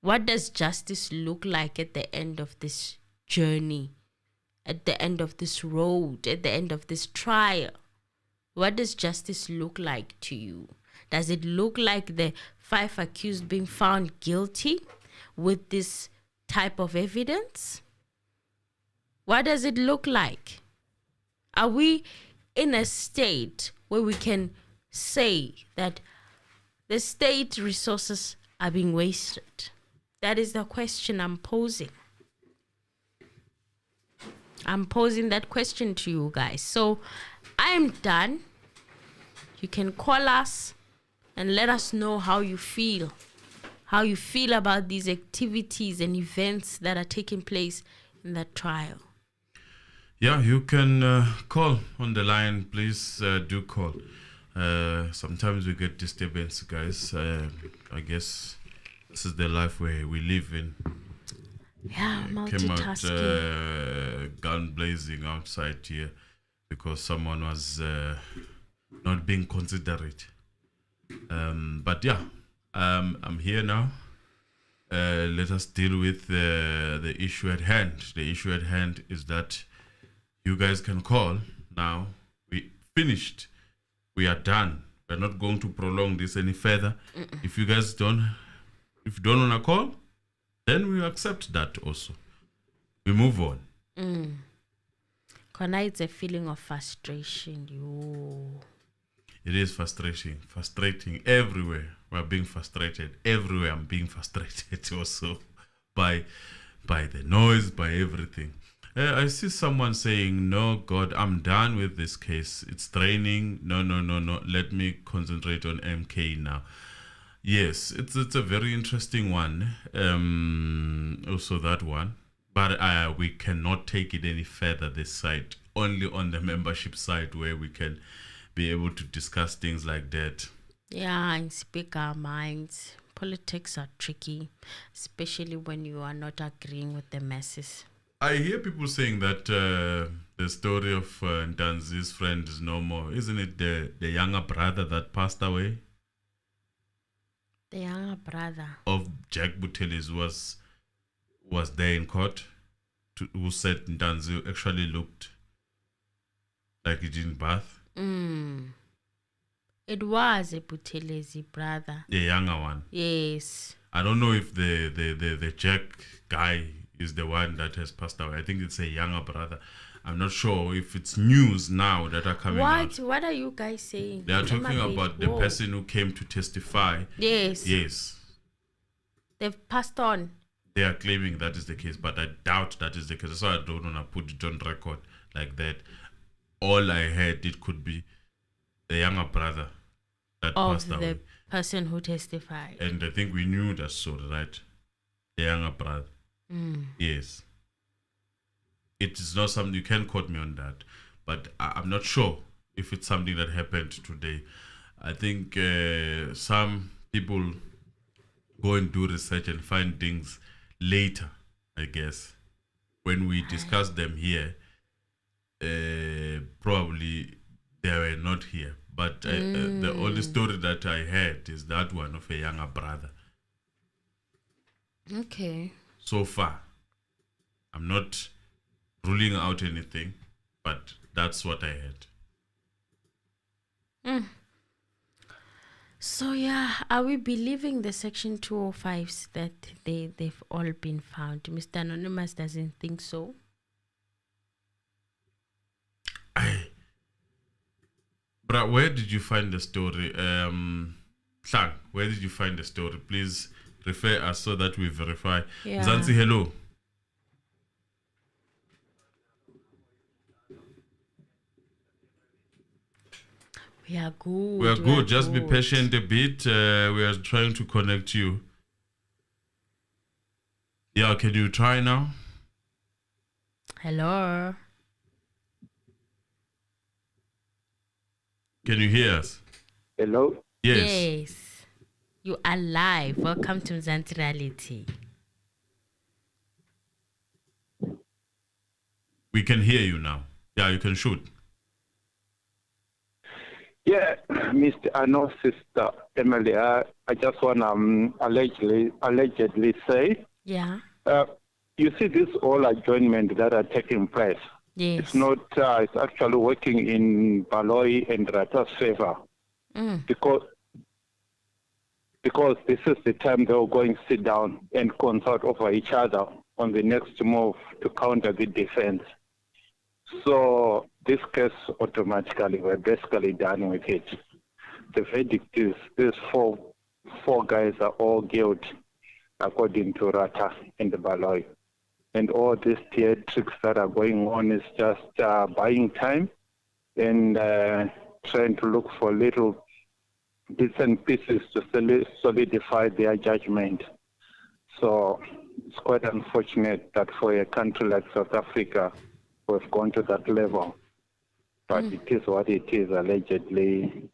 What does justice look like at the end of this journey? At the end of this road, at the end of this trial? What does justice look like to you? Does it look like the 5 accused being found guilty with this type of evidence? What does it look like? Are we in a state where we can say that the state resources are being wasted? That is the question I'm posing. I'm posing that question to you guys. So I am done. You can call us and let us know how you feel. How you feel about these activities and events that are taking place in that trial. Yeah, you can call on the line. Please do call. Sometimes we get disturbance, guys. I guess this is the life where we live in. Yeah, Came multitasking. out gun blazing outside here because someone was not being considerate. But yeah, I'm here now. Let us deal with the issue at hand. The issue at hand is that you guys can call now. We finished. We are done. We're not going to prolong this any further. If you guys don't want to call, then we accept that also. We move on. Kona, it's a feeling of frustration. It is frustrating everywhere. We're being frustrated. Everywhere I'm being frustrated also by the noise, by everything. I see someone saying, no, God, I'm done with this case. It's draining. No. Let me concentrate on MK now. Yes, it's a very interesting one. Also that one. But we cannot take it any further this side. Only on the membership side where we can be able to discuss things like that. Yeah, and speak our minds, Politics are tricky, especially when you are not agreeing with the masses. I hear people saying that the story of Ntanzi's friend is no more. Isn't it the younger brother that passed away? The younger brother Of Jack Butelis was there in court, who said Ntanzi actually looked like he didn't bath. It was a Buthelezi brother. The younger one. Yes. I don't know if the Jack guy is the one that has passed away. I think it's a younger brother. I'm not sure if it's news now that are coming out. What are you guys saying? They are talking about the person who came to testify. Yes. Yes. They've passed on. They are claiming that is the case, but I doubt that is the case. So I don't want to put it on record like that. All I heard, it could be the younger brother that passed away. Of the person who testified. And I think we knew that story, right? The younger brother. Yes. It is not something, you can quote me on that, but I'm not sure if it's something that happened today. I think some people go and do research and find things later, I guess. When we discuss them here, probably they were not here. But the only story that I heard is that one of a younger brother. Okay. So far, I'm not ruling out anything, but that's what I heard. So yeah, are we believing the Section 205s that they've all been found? Mr. Anonymous doesn't think so. But where did you find the story? Sang, where did you find the story? Please refer us so that we verify. Yeah. Zanzi, hello. We are good. We are good. Just be patient a bit. We are trying to connect you. Yeah, can you try now? Hello. Can you hear us? Hello? Yes. Yes. You are live. Welcome to Mzansi Reality. We can hear you now. Yeah, you can shoot. Yeah, Mr. Ano, Sister Emily, I just want to allegedly say, Yeah. you see this all adjournment that are taking place. Yes. It's not, it's actually working in Baloyi and Ratha's favor. Because this is the time they're going to sit down and consult over each other on the next move to counter the defense. So this case automatically, we're basically done with it. The verdict is these four guys are all guilty, according to Ratha and the Baloyi. And all these theatrics that are going on is just buying time and trying to look for little bits and pieces to solidify their judgment. So it's quite unfortunate that for a country like South Africa, we've gone to that level. But it is what it is, allegedly.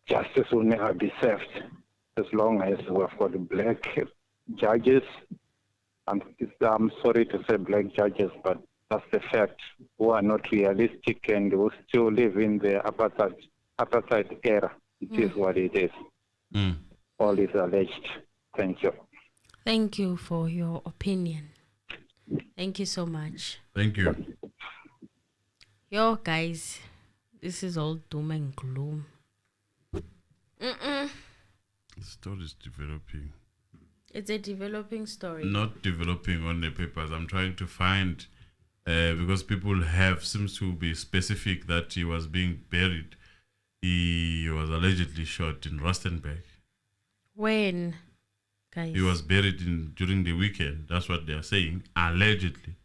Justice will never be served as long as we've got black judges. I'm sorry to say black judges, but that's the fact, who are not realistic and who still live in the apartheid era. It is what it is. All is alleged. Thank you. Thank you for your opinion. Thank you so much. Thank you. Yo, guys, this is all doom and gloom. The story is developing. It's a developing story. Not developing on the papers. I'm trying to find, because people seems to be specific that he was being buried. He was allegedly shot in Rustenburg. When, guys? He was buried during the weekend. That's what they are saying, allegedly.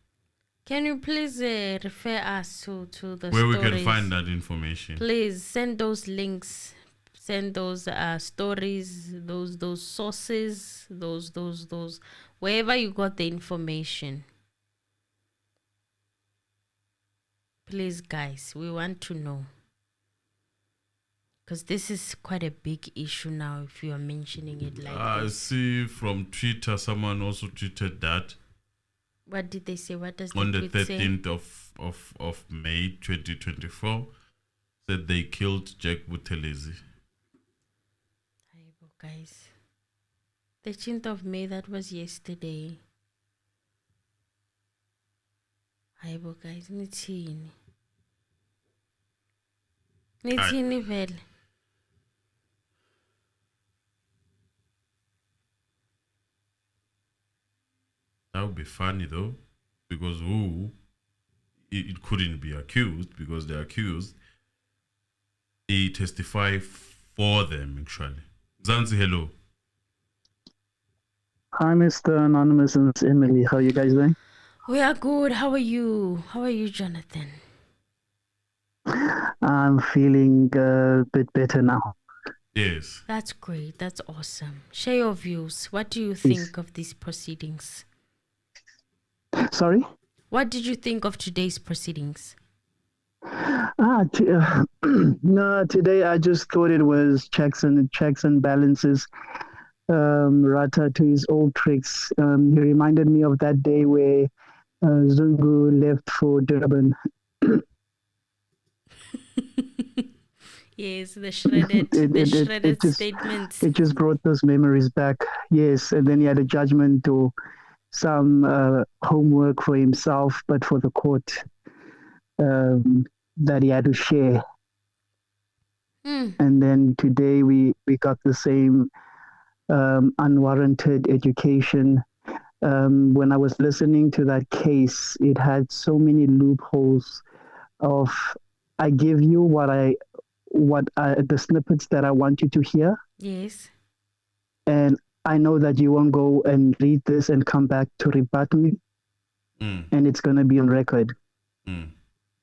Can you please refer us to the Where stories? we can find that information. Please send those links. Send those stories, those sources, those wherever you got the information. Please, guys, we want to know. Because this is quite a big issue now if you are mentioning it like I this. see from Twitter, someone also tweeted that What did they say? What does on the the tweet say? 13th of May 2024, said they killed Jack Buthelezi. Aibo, guys. 13th of May, that was yesterday. Aibo, guys. Nithini. Nithini vele. That would be funny though, because it couldn't be accused because they're accused. They testify for them actually. Zanzi, hello. Hi, Mr. Anonymous and it's Emily. How are you guys doing? We are good. How are you? How are you, Jonathan? I'm feeling a bit better now. Yes. That's great. That's awesome. Share your views. What do you think of these proceedings? Sorry? What did you think of today's proceedings? No, today I just thought it was checks and balances. Ratha to his old tricks. He reminded me of that day where Zungu left for Durban. Yes, the shredded, statements. It just brought those memories back. Yes, and then he had a judgment or some homework for himself, but for the court that he had to share. And then today we got the same unwarranted education. When I was listening to that case, it had so many loopholes of I give you the snippets that I want you to hear. Yes. And I know that you won't go and read this and come back to rebut me. And it's going to be on record.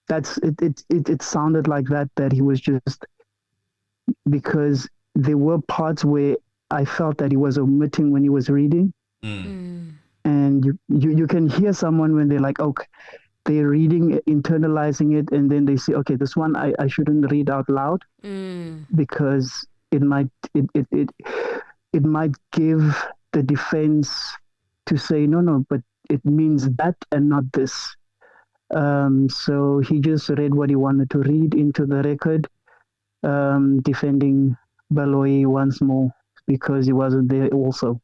That's it. It sounded like that he was just, because there were parts where I felt that he was omitting when he was reading. And you can hear someone when they're like, okay, they're reading, internalizing it, and then they say, okay, this one I shouldn't read out loud because it might give the defense to say no, but it means that and not this. So he just read what he wanted to read into the record, defending Baloyi once more because he wasn't there also.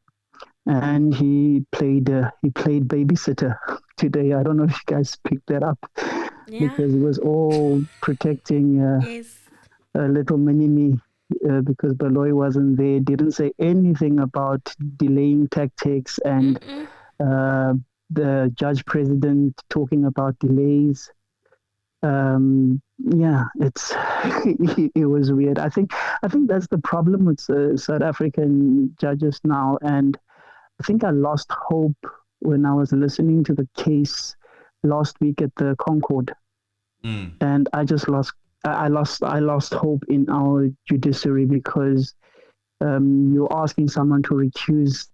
And he played babysitter today. I don't know if you guys picked that up because it was all protecting little mini-me because Baloyi wasn't there. Didn't say anything about delaying tactics and the judge president talking about delays. It's it was weird. I think that's the problem with South African judges now, and I think I lost hope when I was listening to the case last week at the Concord, and I just lost hope in our judiciary because you're asking someone to recuse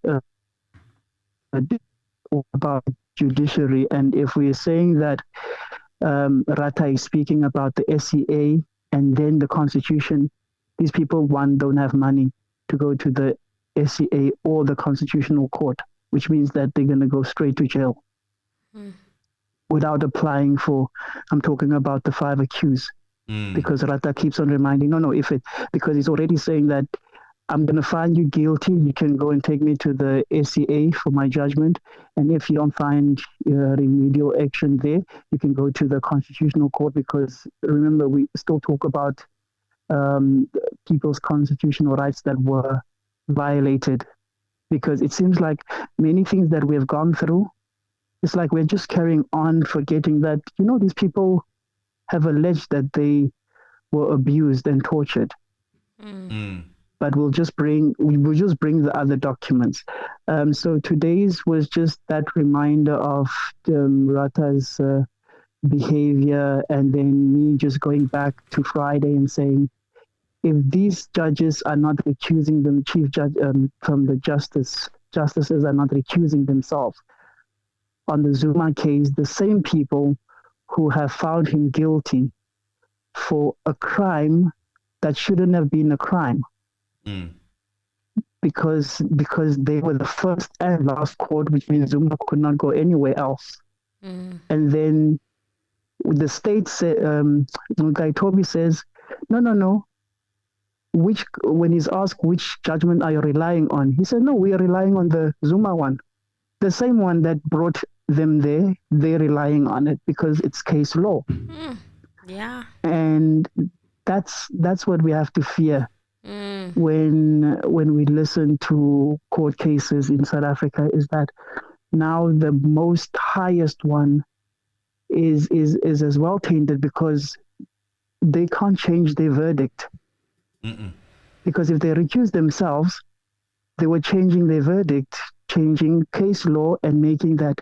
about judiciary, and if we're saying that Ratha is speaking about the SCA and then the Constitution, these people, one, don't have money to go to the SCA or the Constitutional Court, which means that they're going to go straight to jail without applying for, I'm talking about the 5 accused, because Ratha keeps on reminding, because he's already saying that I'm going to find you guilty, you can go and take me to the SCA for my judgment, and if you don't find remedial action there, you can go to the Constitutional Court, because remember, we still talk about people's constitutional rights that were violated, because it seems like many things that we have gone through, it's like we're just carrying on, forgetting that, these people have alleged that they were abused and tortured. But we'll just bring the other documents. So today's was just that reminder of Ratha's behavior, and then me just going back to Friday and saying, if these judges are not recusing them, chief judge from the justices are not recusing themselves on the Zuma case, the same people who have found him guilty for a crime that shouldn't have been a crime Mm. because they were the first and last court, which means Zuma could not go anywhere else. And then the state said, Toby says, no. When he's asked which judgment are you relying on, he said, no, we are relying on the Zuma one, the same one that brought them there. They're relying on it because it's case law. Yeah. And that's what we have to fear when we listen to court cases in South Africa, is that now the most highest one is as well tainted because they can't change their verdict. Because if they recuse themselves, they were changing their verdict, changing case law, and making that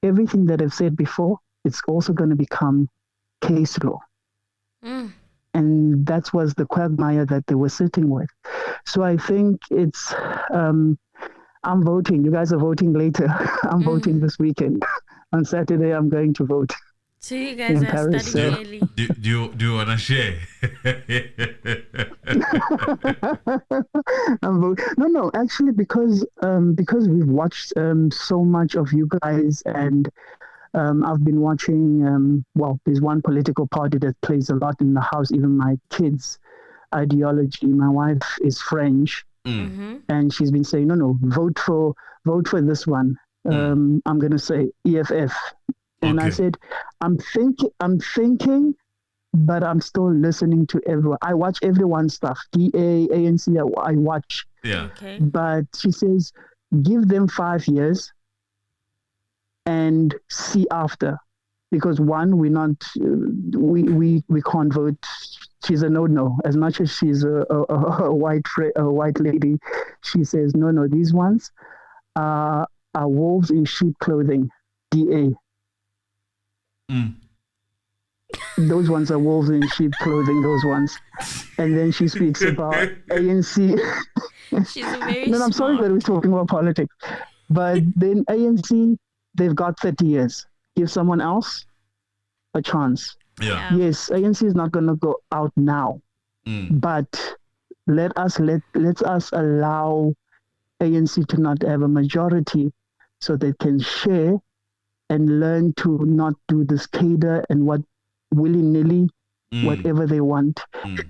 everything that I've said before, it's also going to become case law. And that was the quagmire that they were sitting with. So I think it's, I'm voting. You guys are voting later. I'm voting this weekend. On Saturday, I'm going to vote. So you guys are Paris, studying early. Do you want to share? No, actually, because we've watched so much of you guys, and I've been watching. There's one political party that plays a lot in the house. Even my kids' ideology. My wife is French, and she's been saying, no, vote for this one. I'm going to say EFF. And I said, I'm thinking, but I'm still listening to everyone. I watch everyone's stuff. DA, ANC, I watch. Yeah. Okay. But she says, give them 5 years and see after. Because one, we can't vote. She's a no. As much as she's a white lady, she says, no, these ones are wolves in sheep clothing. DA. Those ones are wolves in sheep clothing, those ones. And then she speaks about ANC. She's a very No, I'm sorry that we're talking about politics. But then ANC, they've got 30 years. Give someone else a chance. Yeah. Yes, ANC is not going to go out now. But let us allow ANC to not have a majority so they can share and learn to not do this cadre and what willy-nilly, whatever they want.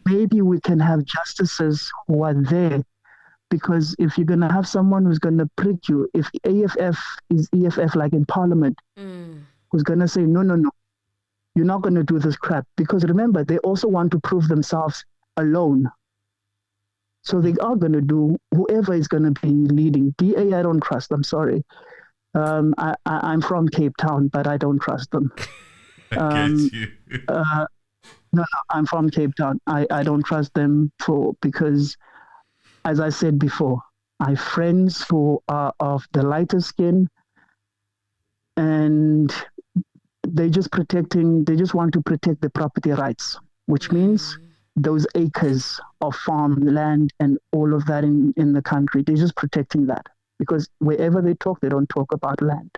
Maybe we can have justices who are there, because if you're going to have someone who's going to prick you, if AFF is EFF like in Parliament, who's going to say, no, you're not going to do this crap. Because remember, they also want to prove themselves alone. So they are going to do whoever is going to be leading. DA, I don't trust. I'm sorry. I'm from Cape Town, but I don't trust them. No, I'm from Cape Town. I don't trust them because, as I said before, I have friends who are of the lighter skin, and they just want to protect the property rights, which means those acres of farmland and all of that in the country. They're just protecting that. Because wherever they talk, they don't talk about land.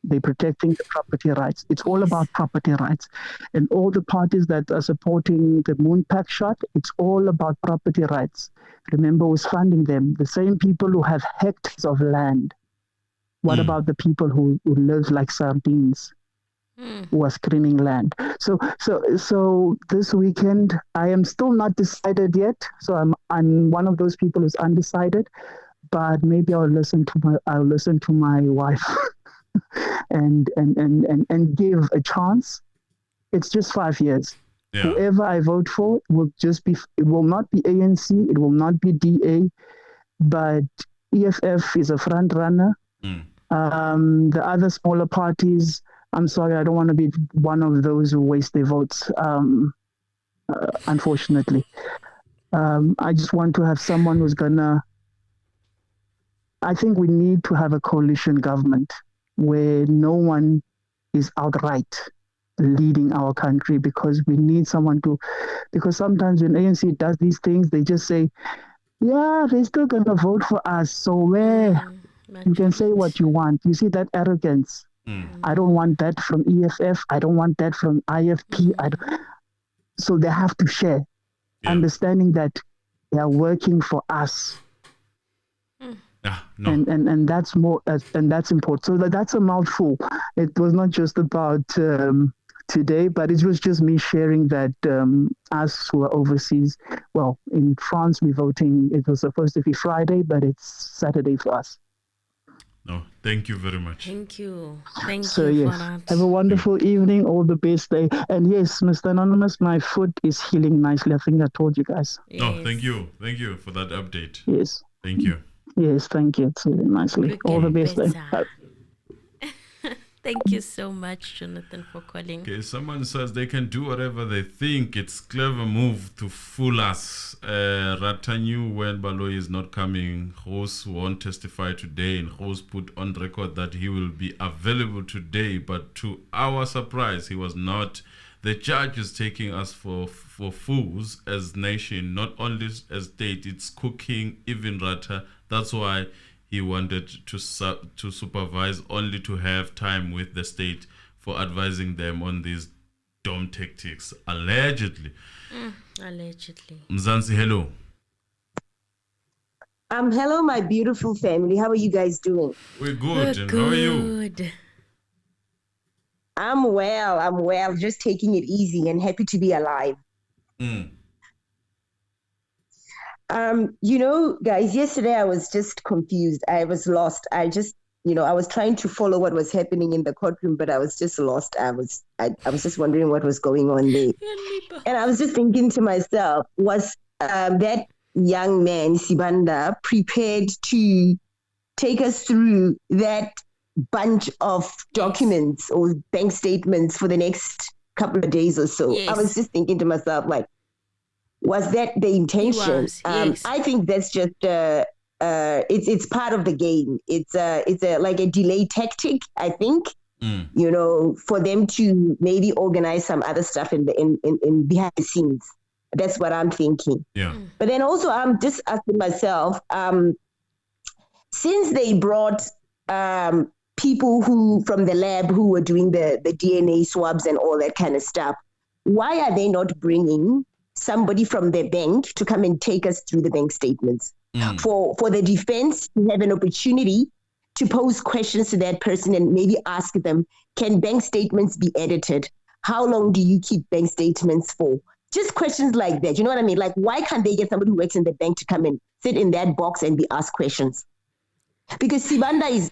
They're protecting the property rights. It's all about property rights. And all the parties that are supporting the Moon Pack shot, it's all about property rights. Remember who's funding them? The same people who have hectares of land. What about the people who live like sardines, who are screening land? So this weekend, I am still not decided yet. So I'm one of those people who's undecided. But maybe I'll listen to my wife and give a chance. It's just 5 years. Yeah. Whoever I vote for it will not be ANC, it will not be DA, but EFF is a front runner. The other smaller parties, I'm sorry, I don't want to be one of those who waste their votes. Unfortunately, I just want to have someone who's gonna. I think we need to have a coalition government where no one is outright leading our country, because we need someone because sometimes when ANC does these things, they just say, yeah, they're still going to vote for us. So where you can say what you want. You see that arrogance. I don't want that from EFF. I don't want that from IFP. So they have to share. understanding that they are working for us. No. And that's more, and that's important. So that's a mouthful. It was not just about today, but it was just me sharing that us who are overseas, well, in France, we're voting, it was supposed to be Friday, but it's Saturday for us. No, thank you very much. Thank you. Thank So you yes, for that. have a wonderful evening, all the best day. And yes, Mr. Anonymous, my foot is healing nicely. I think I told you guys. Yes. No, thank you. Thank you for that update. Yes. Thank you. Yes, thank you. It's healing nicely. Look All the at best day. better. Thank you so much, Jonathan, for calling. Okay, someone says they can do whatever they think. It's clever move to fool us. Ratha knew when Baloyi is not coming. Rose won't testify today, and Rose put on record that he will be available today. But to our surprise, he was not. The judge is taking us for fools as nation, not only as state. It's cooking even Ratha. That's why he wanted to supervise, only to have time with the state for advising them on these dumb tactics. Allegedly. Allegedly. Mzansi, hello. Hello, my beautiful family. How are you guys doing? We're good. And how are you? Good. I'm well. Just taking it easy and happy to be alive. Guys, yesterday I was just confused. I was lost. I was trying to follow what was happening in the courtroom, but I was just lost. I was just wondering what was going on there. And I was just thinking to myself, was that young man, Sibanda, prepared to take us through that bunch of documents or bank statements for the next couple of days or so? Yes. I was just thinking to myself, like, was that the intention? Was, yes. I think that's just it's part of the game. It's like a delay tactic, I think. For them to maybe organize some other stuff in behind the scenes. That's what I'm thinking. Yeah. But then also I'm just asking myself, since they brought people who from the lab who were doing the DNA swabs and all that kind of stuff, why are they not bringing somebody from their bank to come and take us through the bank statements for the defense to have an opportunity to pose questions to that person and maybe ask them, can bank statements be edited? How long do you keep bank statements for? Just questions like that. You know what I mean? Like, why can't they get somebody who works in the bank to come and sit in that box and be asked questions? Because Sibanda is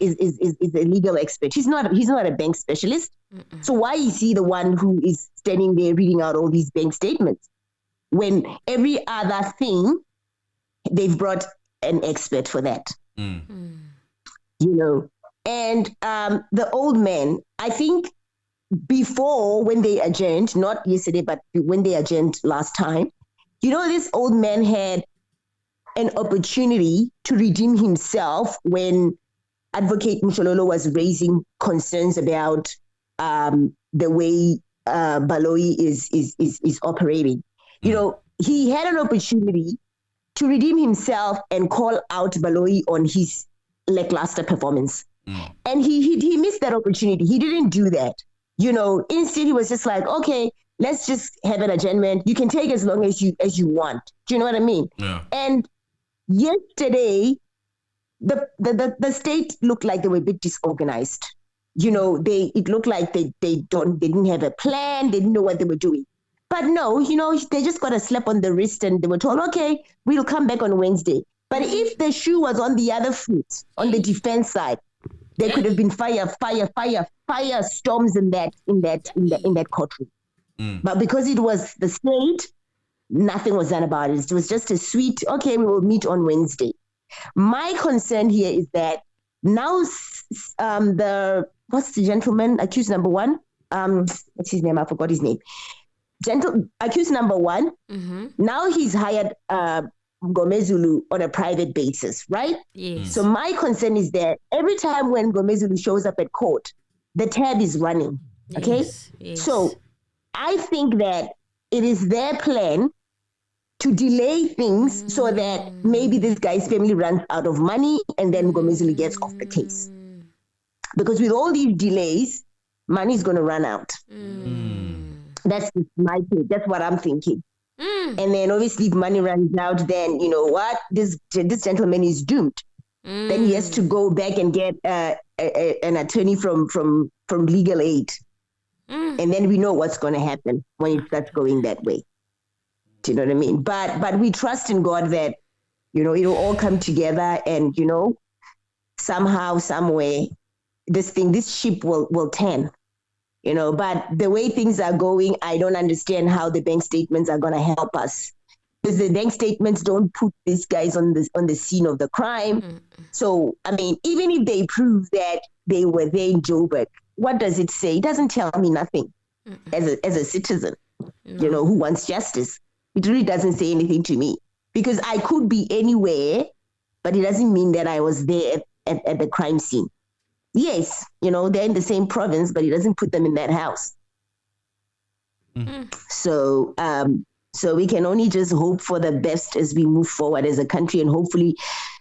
a legal expert. He's not a bank specialist. So why is he the one who is standing there reading out all these bank statements? When every other thing, they've brought an expert for that. And the old man, I think before, when they adjourned, not yesterday, but when they adjourned last time, this old man had an opportunity to redeem himself when Advocate Mshololo was raising concerns about the way Baloyi is operating. He had an opportunity to redeem himself and call out Baloyi on his lackluster performance. And he missed that opportunity. He didn't do that. Instead he was just like, okay, let's just have an adjournment. You can take as long as you want. Do you know what I mean? Yeah. And yesterday, the state looked like they were a bit disorganized. It looked like they didn't have a plan. They didn't know what they were doing. But no, they just got a slap on the wrist and they were told, okay, we'll come back on Wednesday. But if the shoe was on the other foot, on the defense side, there could have been fire storms in that courtroom. But because it was the state, nothing was done about it. It was just a sweet, okay, we will meet on Wednesday. My concern here is that now what's the gentleman, accused number one? What's his name? I forgot his name. Accused number one, now he's hired Gomezulu on a private basis, right? Yes. So my concern is that every time when Gomezulu shows up at court, the tab is running, okay? Yes. So I think that it is their plan to delay things so that maybe this guy's family runs out of money and then Gomezulu gets off the case. Because with all these delays, money is going to run out. That's my take. That's what I'm thinking. And then obviously if money runs out, then you know what? This gentleman is doomed. Then he has to go back and get an attorney from legal aid. And then we know what's going to happen when it starts going that way. Do you know what I mean? But we trust in God that, you know, it'll all come together and, you know, somehow, some way, this ship will turn, you know. But the way things are going, I don't understand how the bank statements are going to help us. Because the bank statements don't put these guys on the scene of the crime. So, I mean, even if they prove that they were there in Joburg, what does it say? It doesn't tell me nothing as a citizen, you know, who wants justice. It really doesn't say anything to me because I could be anywhere, but it doesn't mean that I was there at the crime scene. Yes, you know, they're in the same province, but it doesn't put them in that house. So we can only just hope for the best as we move forward as a country, and hopefully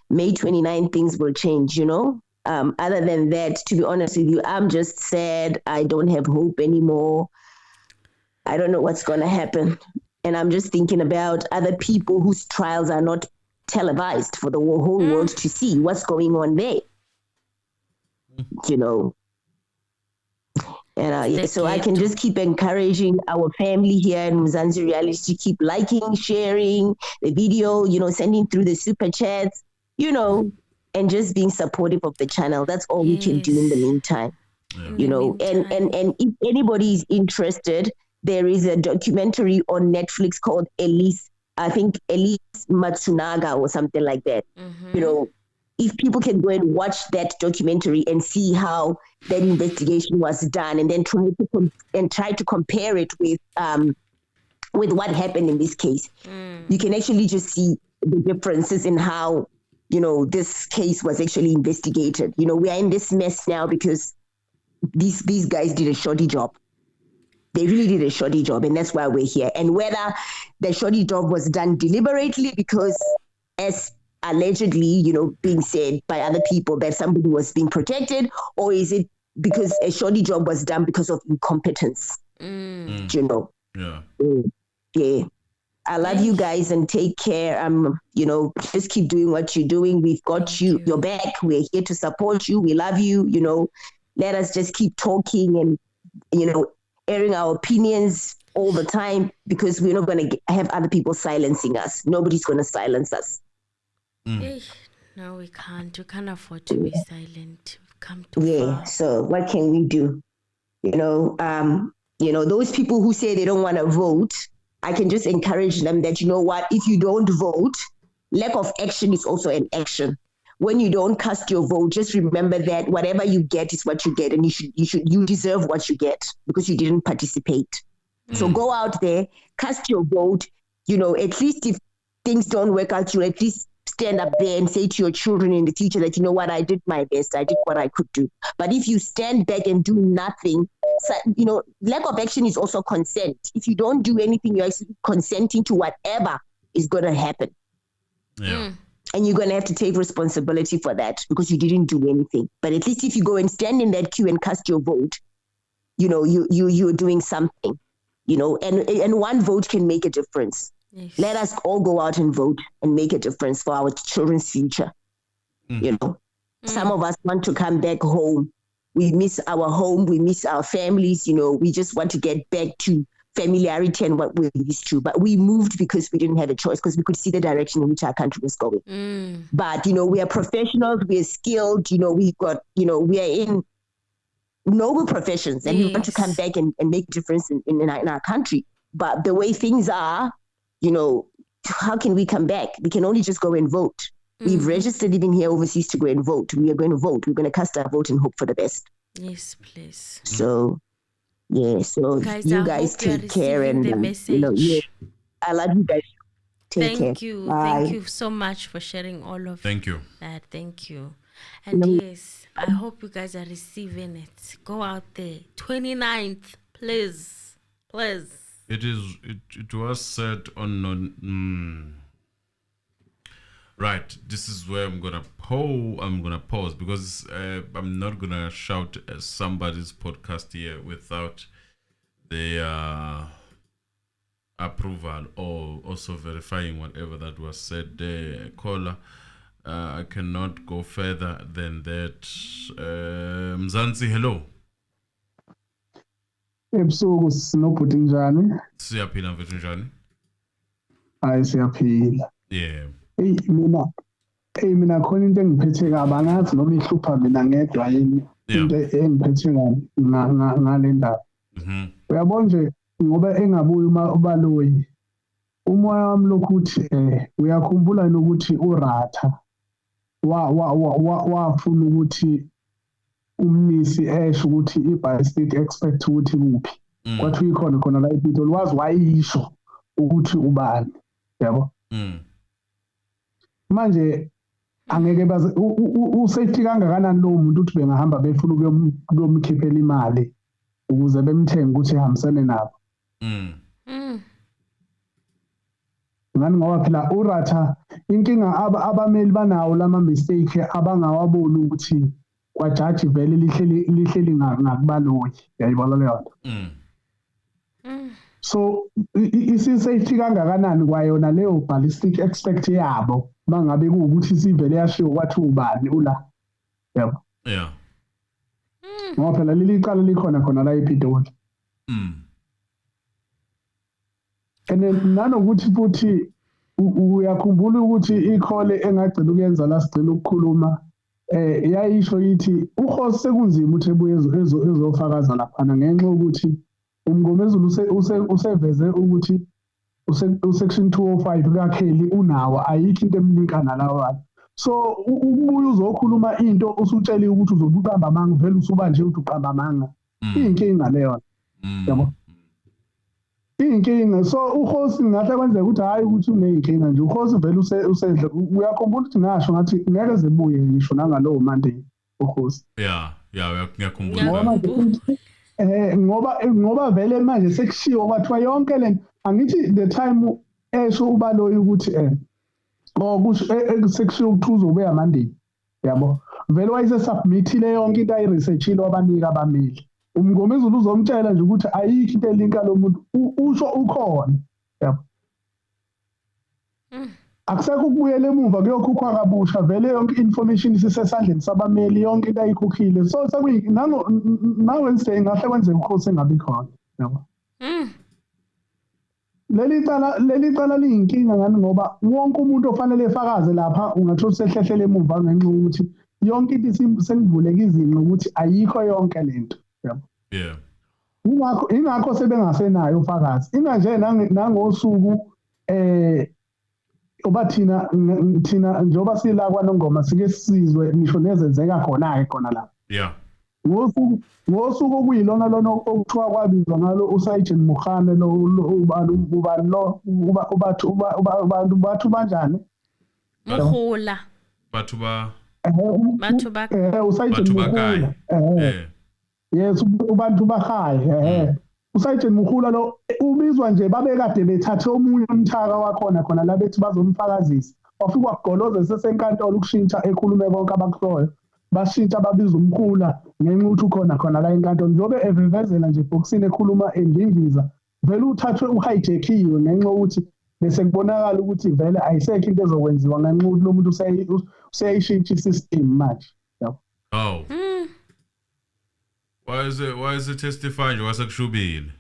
May 29 things will change, you know. Other than that, to be honest with you, I'm just sad. I don't have hope anymore. I don't know what's going to happen. And I'm just thinking about other people whose trials are not televised for the whole world to see what's going on there. You know. And so I can just keep encouraging our family here in Mzansi Reality to keep liking, sharing the video, you know, sending through the super chats, you know, and just being supportive of the channel. That's all we can do in the meantime, you know. And if anybody is interested, there is a documentary on Netflix called Elise Matsunaga or something like that. You know, if people can go and watch that documentary and see how that investigation was done, and then try to compare it with what happened in this case, you can actually just see the differences in how, you know, this case was actually investigated. You know, we are in this mess now because these guys did a shoddy job. They really did a shoddy job, and that's why we're here. And whether the shoddy job was done deliberately because, as allegedly, you know, being said by other people that somebody was being protected, or is it because a shoddy job was done because of incompetence? You know? Yeah. I love you guys and take care. You know, just keep doing what you're doing. We've got your back. We're here to support you. We love you. You know, let us just keep talking and, you know, airing our opinions all the time, because we're not going to have other people silencing us. Nobody's going to silence us. No, we can't. We can't afford to be silent. We've come too far. So what can we do? You know, those people who say they don't want to vote, I can just encourage them that, you know what, if you don't vote, lack of action is also an action. When you don't cast your vote, just remember that whatever you get is what you get, and you deserve what you get because you didn't participate. So go out there, cast your vote. You know, at least if things don't work out, you at least stand up there and say to your children in the future that, you know what, I did my best. I did what I could do. But if you stand back and do nothing, you know, lack of action is also consent. If you don't do anything, you're actually consenting to whatever is going to happen. And you're going to have to take responsibility for that because you didn't do anything. But at least if you go and stand in that queue and cast your vote, you know, you're doing something, you know, and one vote can make a difference. Yes. Let us all go out and vote and make a difference for our children's future. You know, some of us want to come back home. We miss our home. We miss our families. You know, we just want to get back to familiarity and what we're used to. But we moved because we didn't have a choice, because we could see the direction in which our country was going. But, you know, we are professionals. We are skilled. You know, we've got, you know, we are in noble professions, and we want to come back and make a difference in our country. But the way things are, you know, how can we come back? We can only just go and vote. We've registered even here overseas to go and vote. We are going to vote. We're going to cast our vote and hope for the best. Yes, please. So, yeah. So guys, you guys take care, and you know, I love you guys. Take care. Thank you. Bye. Thank you so much for sharing all of Thank you. that. Thank you. And yes, I hope you guys are receiving it. Go out there. 29th, please. Please. It was said on right. This is where I'm gonna pause because I'm not gonna shout at somebody's podcast here without their approval or also verifying whatever that was said there. Caller, I cannot go further than that. Mzansi, hello. Ebusuku sinobhuti njani? Siyaphila mfethu njani? Hayi siyaphila. Yeah. Mina khona into engiphethe kabi angazi noma ihlupha mina ngedwa yini. Into engiphethe ngale ndaba. Uyabona nje ngoba engabuyi uBaloyi. Umoya wami lokhu uthi uyakhumbula nokuthi uRatha wafuna ukuthi umnisi esho ukuthi i-ballistic expect ukuthi kuphi kwathi ikhona khona la iPitoli wazi wayisho ukuthi ubani yabo manje angeke baze usafety kangakanani lo muntu uthi bengahamba befuna ukuyomkhiphela imali ukuze bemthenge ukuthi ehambisene nabo ngani ngoba phela uRatha inkinga abameli banawo lama mistake abangawabona ukuthi kwajaji vele lihleli ngakubaloyi yayibona leyo nto so isafety kangakanani kwayona leyo ballistic expect yabo mangabe kuukuthi sivele yashiwo kwathi ubani ula yabo ngoba phela leli cala likhona khona la ePitoli nanokuthi futhi uyakhumbula ukuthi ikhole engagcina ukuyenza la sigcina ukukhuluma yayisho yithi uhosi sekunzima ukuthi ebuye ezofakaza laphana ngenxa ukuthi umngomezulu useveze ukuthi usection 205 kakheli unawo ayikho into emlinkana lawo so ubuye uzokhuluma into usutshela ukuthi uzobuqamba amanga vele usuba nje uthi uqamba amanga inkinga leyo yabo inkinga so uhosi ngahle kwenzeka ukuthi hayi ukuthi uneyinkinga nje uhosi vele usedle uyakhumbula ukuthi ngasho ngathi ngeke zibuye ngisho nangalowo Monday uhosi ngiyakhumbula ngoba vele manje sekushiwo kwathiwa yonke lento angithi the time esho uBaloyi ukuthi kusho sekushiwo ukuthi uzobuya Monday yabo vele wayese submitile yonke into ayiresearchile wabanika abameli umngomezulu uzomtshela nje ukuthi ayikho into elinka lo muntu usho ukhona yabo akusekho ukubuyela emuva kuyokhukhwa kabusha vele yonke information isesandleni sabameli yonke into ayikhukhile so Wednesday ngahle kwenzeka ukhosi engabi khona yabo leli cala liyinkinga ngani ngoba wonke umuntu ofanele efakaze lapha ungathola sehlehlele emuva ngenxa ukuthi yonke into sengivuleka izinqa ukuthi ayikho yonke lento yabo ingakho sebengasenayo ufakazi inganje nangosuku oba thina njengoba sila kwaNongoma sike sizwe ngisho nezenzeka khona la ngosuku okuyilona lona okuthiwa kwabizwa ngalo uSayijen Mukhane abantu bathu banjani Mukhula bathu ba uSayijen Mukhula yes abantu bahayi uSayijen Mukhula lo ubizwa nje babekade bethathe omunye umthaka wakhona khona la bethi bazomfakazisa wafika wakugoloza sesenkantolo ukushintsha ekhulume bonke abakuhloyo bashintsha babiza umkhula ngenxa ukuthi khona la enkantolo njobe evevezela nje boxini ekhuluma endingiza vele uthathwe uhijackiwe ngenxa ukuthi bese kubonakala ukuthi vele ayisekho into ezokwenziwa ngenxa ukuthi lo muntu useyishintsha isystem manje yabo why is it testifying nje wasekushubile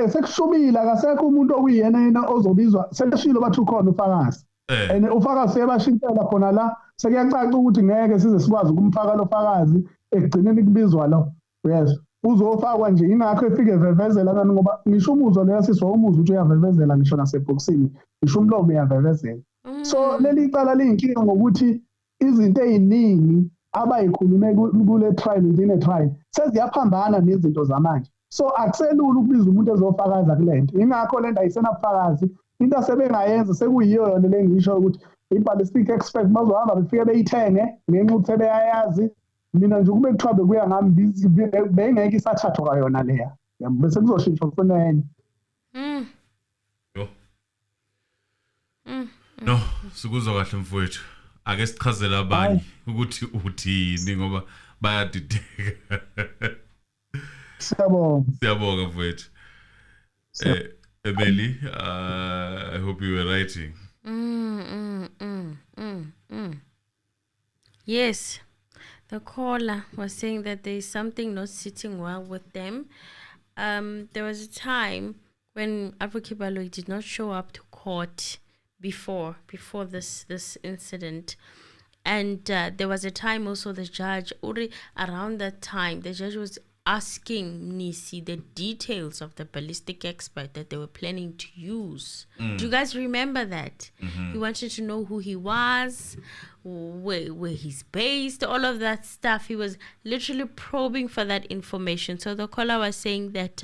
sekushubile akasekho umuntu okuyena ozobizwa seshilo bathi ukhona ufakazi and ufakazi sebashintshela khona la sekuyacaca ukuthi ngeke size sikwazi ukumfaka lo fakazi ekugcineni kubizwa lo yes uzofakwa nje ingakho efike evevezela nani ngoba ngisho umuzwa leyo siswa umuzwa ukuthi uyavevezela ngisho naseboxini ngisho umlomo uyavevezela so leli cala liyinkinga ngokuthi izinto eziningi abayikhulume kule trial within trial seziyaphambana nezinto zamanje so akuselula ukubiza umuntu ezofakaza kulento ingakho lento ayisenabufakazi into asebengayenza sekuyiyo yona lengisho ukuthi i-ballistic expert bazohamba befike beyithenge ngenxa ukuthi sebeyayazi mina nje kube kuthiwa bekuya ngami bengeke isathathwa kwayona leya bese kuzoshintshwa kufuna enye no sikuzwa kahle mfowethu ake sichazele abanye ukuthi uthini ngoba bayadideka siyabonga mfowethu Emily, I hope you were writing. Yes, the caller was saying that there is something not sitting well with them. There was a time when Advocate Baloyi did not show up to court before this incident. And there was a time also the judge, already around that time, the judge was asking Nisi the details of the ballistic expert that they were planning to use. Do you guys remember that? He wanted to know who he was, where he's based, all of that stuff. He was literally probing for that information. So the caller was saying that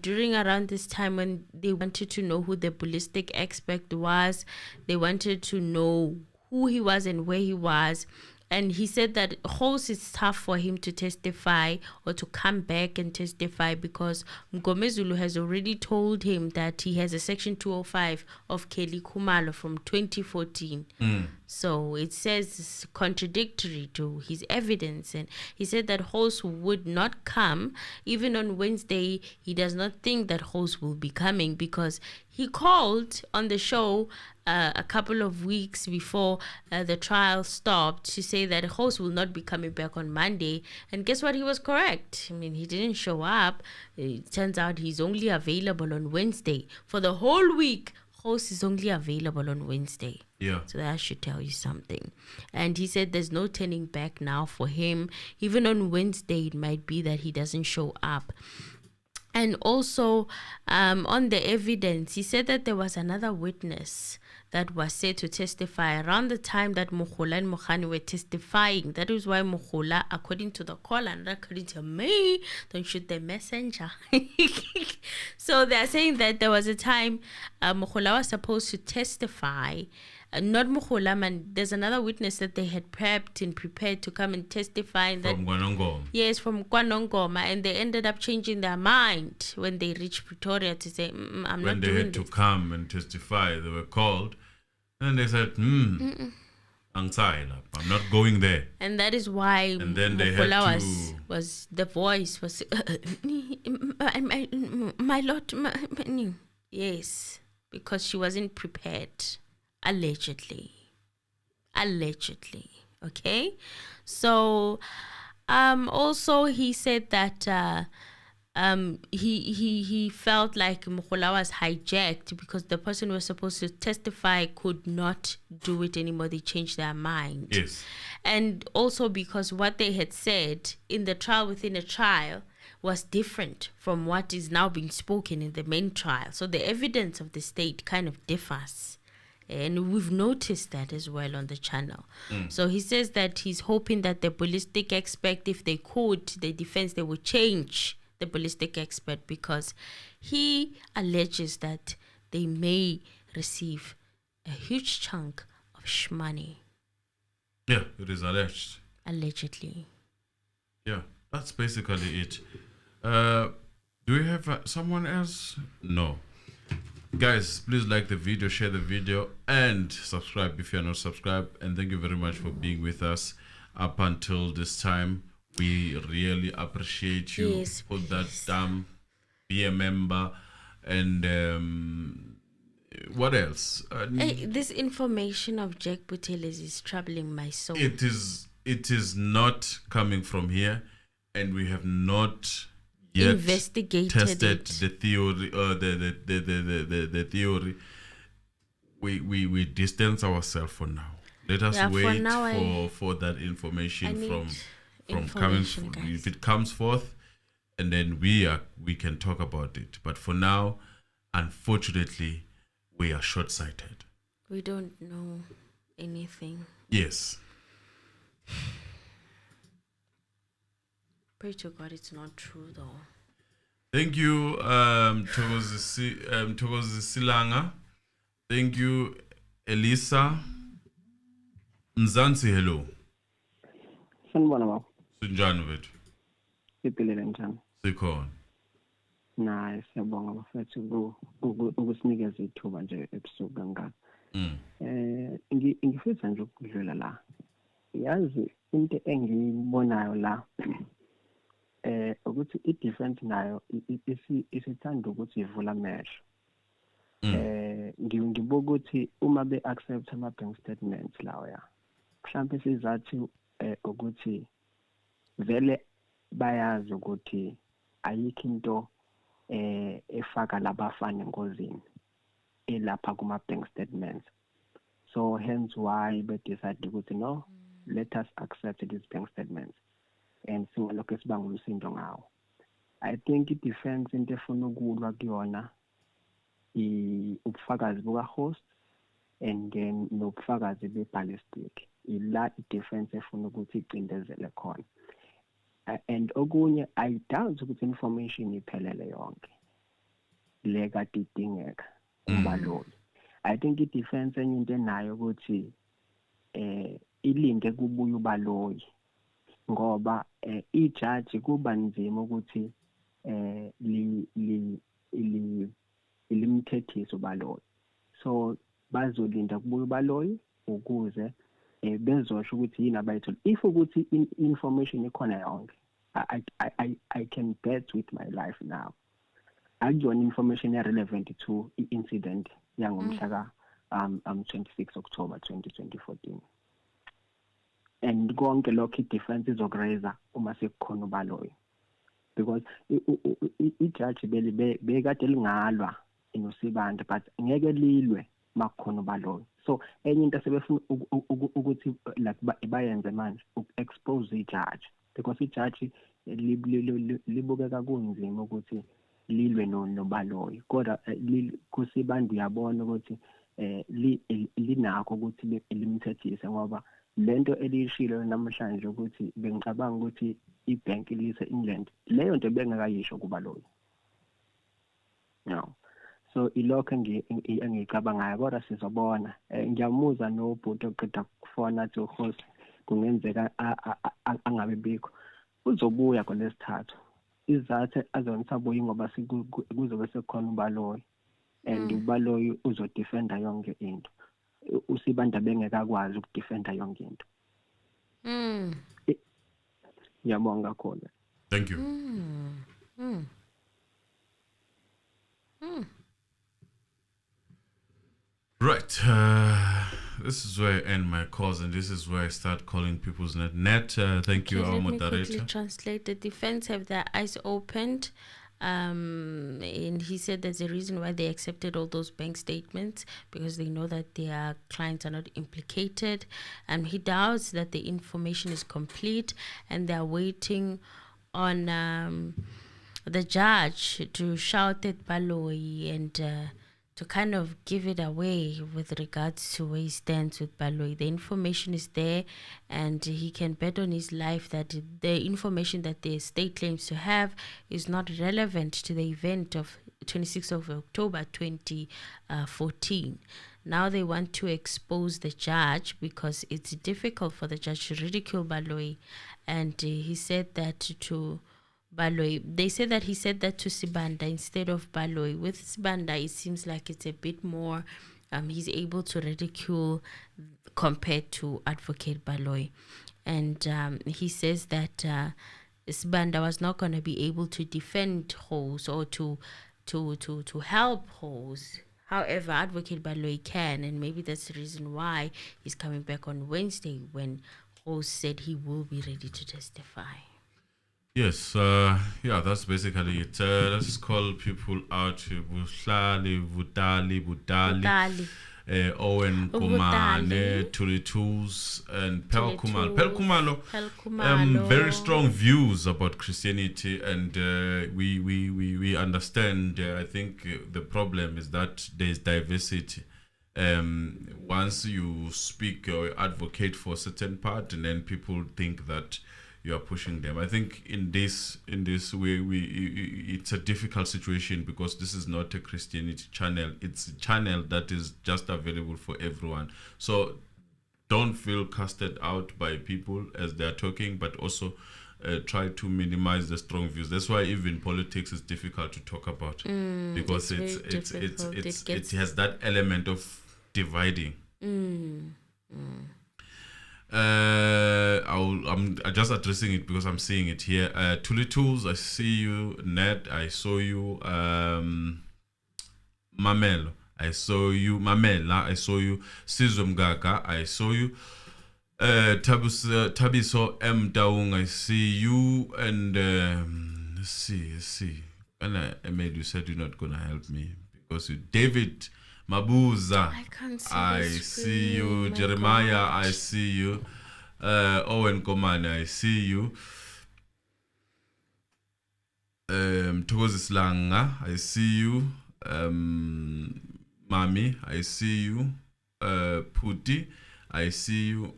during around this time when they wanted to know who the ballistic expert was, they wanted to know who he was and where he was. And he said that Host is tough for him to testify or to come back and testify because Mgomezulu has already told him that he has a Section 205 of Kelly Kumalo from 2014. So it says it's contradictory to his evidence. And he said that Host would not come. Even on Wednesday, he does not think that Host will be coming because he called on the show a couple of weeks before the trial stopped to say that Host will not be coming back on Monday. And guess what? He was correct. I mean, he didn't show up. It turns out he's only available on Wednesday. For the whole week, Host is only available on Wednesday. Yeah. So that should tell you something. And he said there's no turning back now for him. Even on Wednesday, it might be that he doesn't show up. And also, on the evidence, he said that there was another witness that was said to testify around the time that Mukhola and Mokhani were testifying. That is why Mukhola, according to the caller, and according to me, don't shoot the messenger. So they're saying that there was a time Mukhola was supposed to testify. Not Mukhola, man. There's another witness that they had prepped and prepared to come and testify. From Kwanongoma. Yes, from Kwanongoma. And they ended up changing their mind when they reached Pretoria to say, I'm not doing this. When they had to come and testify, they were called. And they said, I'm not going there. And that is why and then they had to... was the voice was, my lord, yes, because she wasn't prepared. Allegedly, okay. So also he said that he felt like Mukhola was hijacked because the person who was supposed to testify could not do it anymore. They changed their mind. Yes. And also because what they had said in the trial within a trial was different from what is now being spoken in the main trial. So the evidence of the state kind of differs. And we've noticed that as well on the channel. So he says that he's hoping that the ballistic expert, if they could, the defense, they would change the ballistic expert because he alleges that they may receive a huge chunk of shmoney. Yeah, it is alleged. Allegedly. Yeah, that's basically it. Do we have someone else? No. Guys, please like the video, share the video, and subscribe if you're not subscribed. And thank you very much for being with us up until this time. We really appreciate you. Yes, Put that down, be a member, and what else? Hey, this information of Jack Buteles is troubling my soul. It is not coming from here, and we have not yet tested the theory. The theory. We distance ourselves for now. Let us wait for that information from coming. If it comes forth, and then we can talk about it. But for now, unfortunately, we are short-sighted. We don't know anything. Yes. Pray to God it's not true though. Thank you, Thokozi Silanga. Thank you, Elisa. Mzansi, hello. Sanibona baba. Sinjani wethu? Siphilile njani? Sikhona. Naye siyabonga bafethu ukusinikeza ithuba nje ebusuku kangaka. Ngifisa nje ukudlula la. Yazi into engiyibonayo la ukuthi ukuthi i-defense nayo isithanda ukuthi ivula amehlo. Ngibuka ukuthi uma be-accept ama-bank statements lawo ya mhlawumbe sizathu ukuthi vele bayazi ukuthi ayikho into efaka labafana engozini elapha kuma-bank statements. So hence why they decided ukuthi no, let us accept these bank statements and singalokho esibanga umsindo ngawo. I think i-defense into efuna ukulwa kuyona ubufakazi buka-host and then nobufakazi be-ballistic. Ila i-defense efuna ukuthi icindezele khona. And okunye I doubt ukuthi information iphelele yonke le kade idingeka uBaloyi. I think i-defense enye into enayo ukuthi ilinde kubuya uBaloyi ngoba ijaji kuba nzima ukuthi limthethise uBaloyi. So bazolinda kubuya uBaloyi ukuze bezosho ukuthi yini abayithola. If ukuthi information ikhona yonke, I can bet with my life now. Akuyona information relevant to i-incident yangomhla ka 26 October 2014. And konke lokho i-defense izokureza uma sekukhona uBaloyi. Because i-judge bekade lingalwa inosibanda but ngeke lilwe makukhona uBaloyi. So enye into sebefuna ukuthi like bayenze manje uku-expose i-judge because i-judge libukeka kunzima ukuthi lilwe noBaloyi kodwa kusibanda uyabona ukuthi linakho ukuthi limthethise ngoba lento elishilo namhlanje ukuthi bengicabanga ukuthi ibank lise England leyo nto bengakayisho kuBaloyi. No. So ilokho engicabangayo kodwa sizobona. Ngiyamuza nobhuti oqeda ukufona athi uhost kungenzeka angabe bikho. Uzobuya kolesithathu. Izathu azonisabuya ngoba kuzobe sekukhona uBaloyi and uBaloyi uzodefenda yonke into. Usibanda bengekakwazi ukudefenda yonke into. Ngiyabonga kakhulu. Thank you. Right. This is where I end my calls, and this is where I start calling people's net. Thank you, our moderator. Let me quickly translate. The defense have their eyes opened. And he said there's a reason why they accepted all those bank statements because they know that their clients are not implicated. And he doubts that the information is complete, and they're waiting on the judge to shout at Baloyi and to kind of give it away with regards to where he stands with Baloyi. The information is there, and he can bet on his life that the information that the state claims to have is not relevant to the event of 26th of October 2014. Now they want to expose the judge because it's difficult for the judge to ridicule Baloyi, and he said that to Baloyi. They said that he said that to Sibanda instead of Baloyi. With Sibanda, it seems like it's a bit more, he's able to ridicule compared to Advocate Baloyi. And he says that Sibanda was not going to be able to defend Hose or to help Hose. However, Advocate Baloyi can, and maybe that's the reason why he's coming back on Wednesday when Hose said he will be ready to testify. Yes, that's basically it. Let's call people out. Buhlali, Budali, Owen Kumane, Turitus, and Pelkumalo. Very strong views about Christianity, and we understand. I think the problem is that there is diversity. Once you speak or advocate for a certain part, and then people think that you are pushing them. I think in this way, it's a difficult situation because this is not a Christianity channel. It's a channel that is just available for everyone. So don't feel casted out by people as they are talking, but also try to minimize the strong views. That's why even politics is difficult to talk about because it has that element of dividing. I'm just addressing it because I'm seeing it here. Tuli Tools, I see you. Ned, I saw you. Mamelo, I saw you. Mamela, I saw you. Sizwe Mgaka, I saw you. Tabiso M. Daung, I see you. And let's see. And Ahmed, you said you're not gonna help me because you. David Mabuza, I see you. Jeremiah, God. I see you. Owen Komane, I see you. Thokozis Langa, I see you. Mami, I see you. Puti, I see you.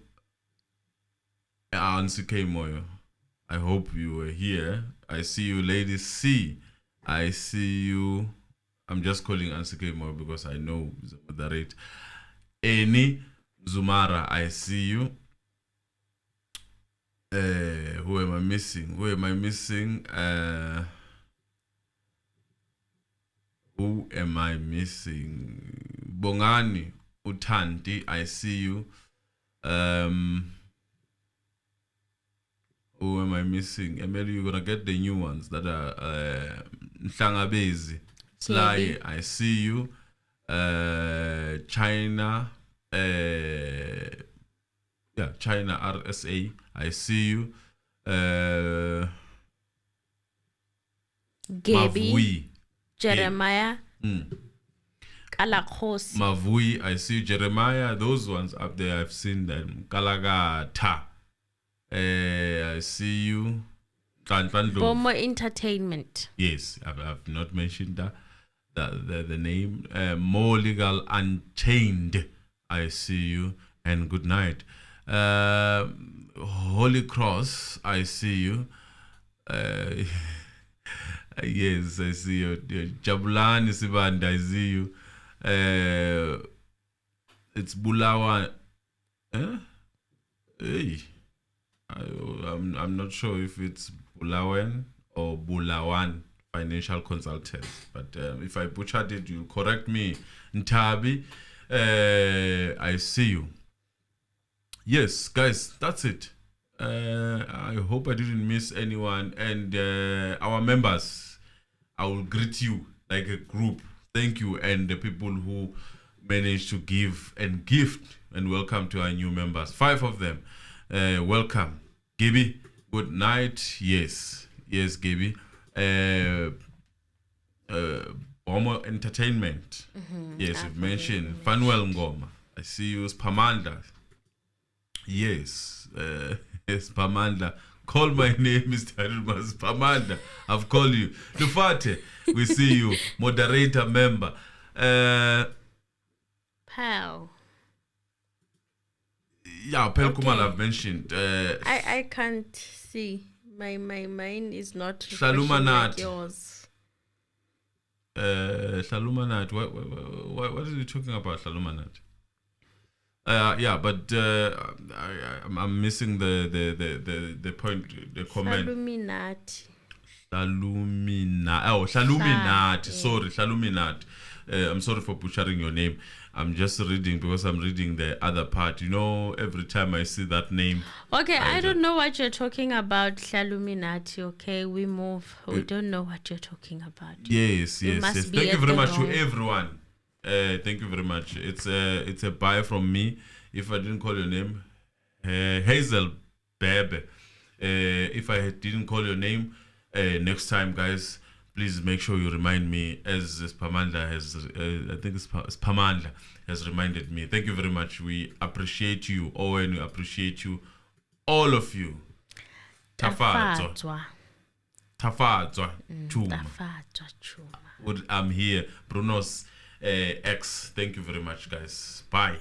Ansuke Moyo, I hope you were here. I see you, Lady C. I see you. I'm just calling Ansuke Moyo because I know the rate. Eni Zumara, I see you. Who am I missing? Who am I missing? Who am I missing? Bongani Utanti, I see you. Who am I missing? Emily, you're gonna get the new ones that are Ntangabezi. Sly, I see you. China, China RSA, I see you. Gaby, Jeremiah, Kalakos, Mavui, I see you. Jeremiah, those ones up there, I've seen them. Kalagata, I see you. Bomo Entertainment. Yes, I've not mentioned the name. More Legal Unchained, I see you. And good night. Holy Cross, I see you. Yes, I see you. Jabulani Sibanda, I see you. It's Bulawan. Hey, I'm not sure if it's Bulawan or Bulawan financial consultant, but if I butchered it, you'll correct me. Ntabi, I see you. Yes, guys, that's it. I hope I didn't miss anyone. And our members, I will greet you like a group. Thank you. And the people who managed to give and gift and welcome to our new members. 5 of them. Welcome. Gaby, good night. Yes, Gaby. Bomo Entertainment. Yes, you've mentioned Fanuel Ngoma. I see you. Spamanda. Yes, Spamanda. Call my name, Mr. Aruma. Spamanda. I've called you. Lufate, we see you. Moderator member. Pal. Yeah, Pel Kumal I've mentioned. I can't see. My mind is not Shalumanat. Like yours. Shalumanat. What are you talking about, Shalumanat? Yeah, but I'm missing the point, the comment. Shaluminati. Shaluminati. Sorry, Shaluminati. I'm sorry for butchering your name. I'm just reading because I'm reading the other part. You know, every time I see that name. Okay, I don't know what you're talking about, Shaluminati. Okay, we move. We don't know what you're talking about. Yes. Thank you very much to everyone. Thank you very much. It's a bye from me. If I didn't call your name, Hazel Bebe. If I didn't call your name, next time, guys, please make sure you remind me, as Spamanda has, I think Spamanda has reminded me. Thank you very much. We appreciate you, Owen. We appreciate you, all of you. Tafadzwa. Chuma. I'm here. Bruno's X. Thank you very much, guys. Bye.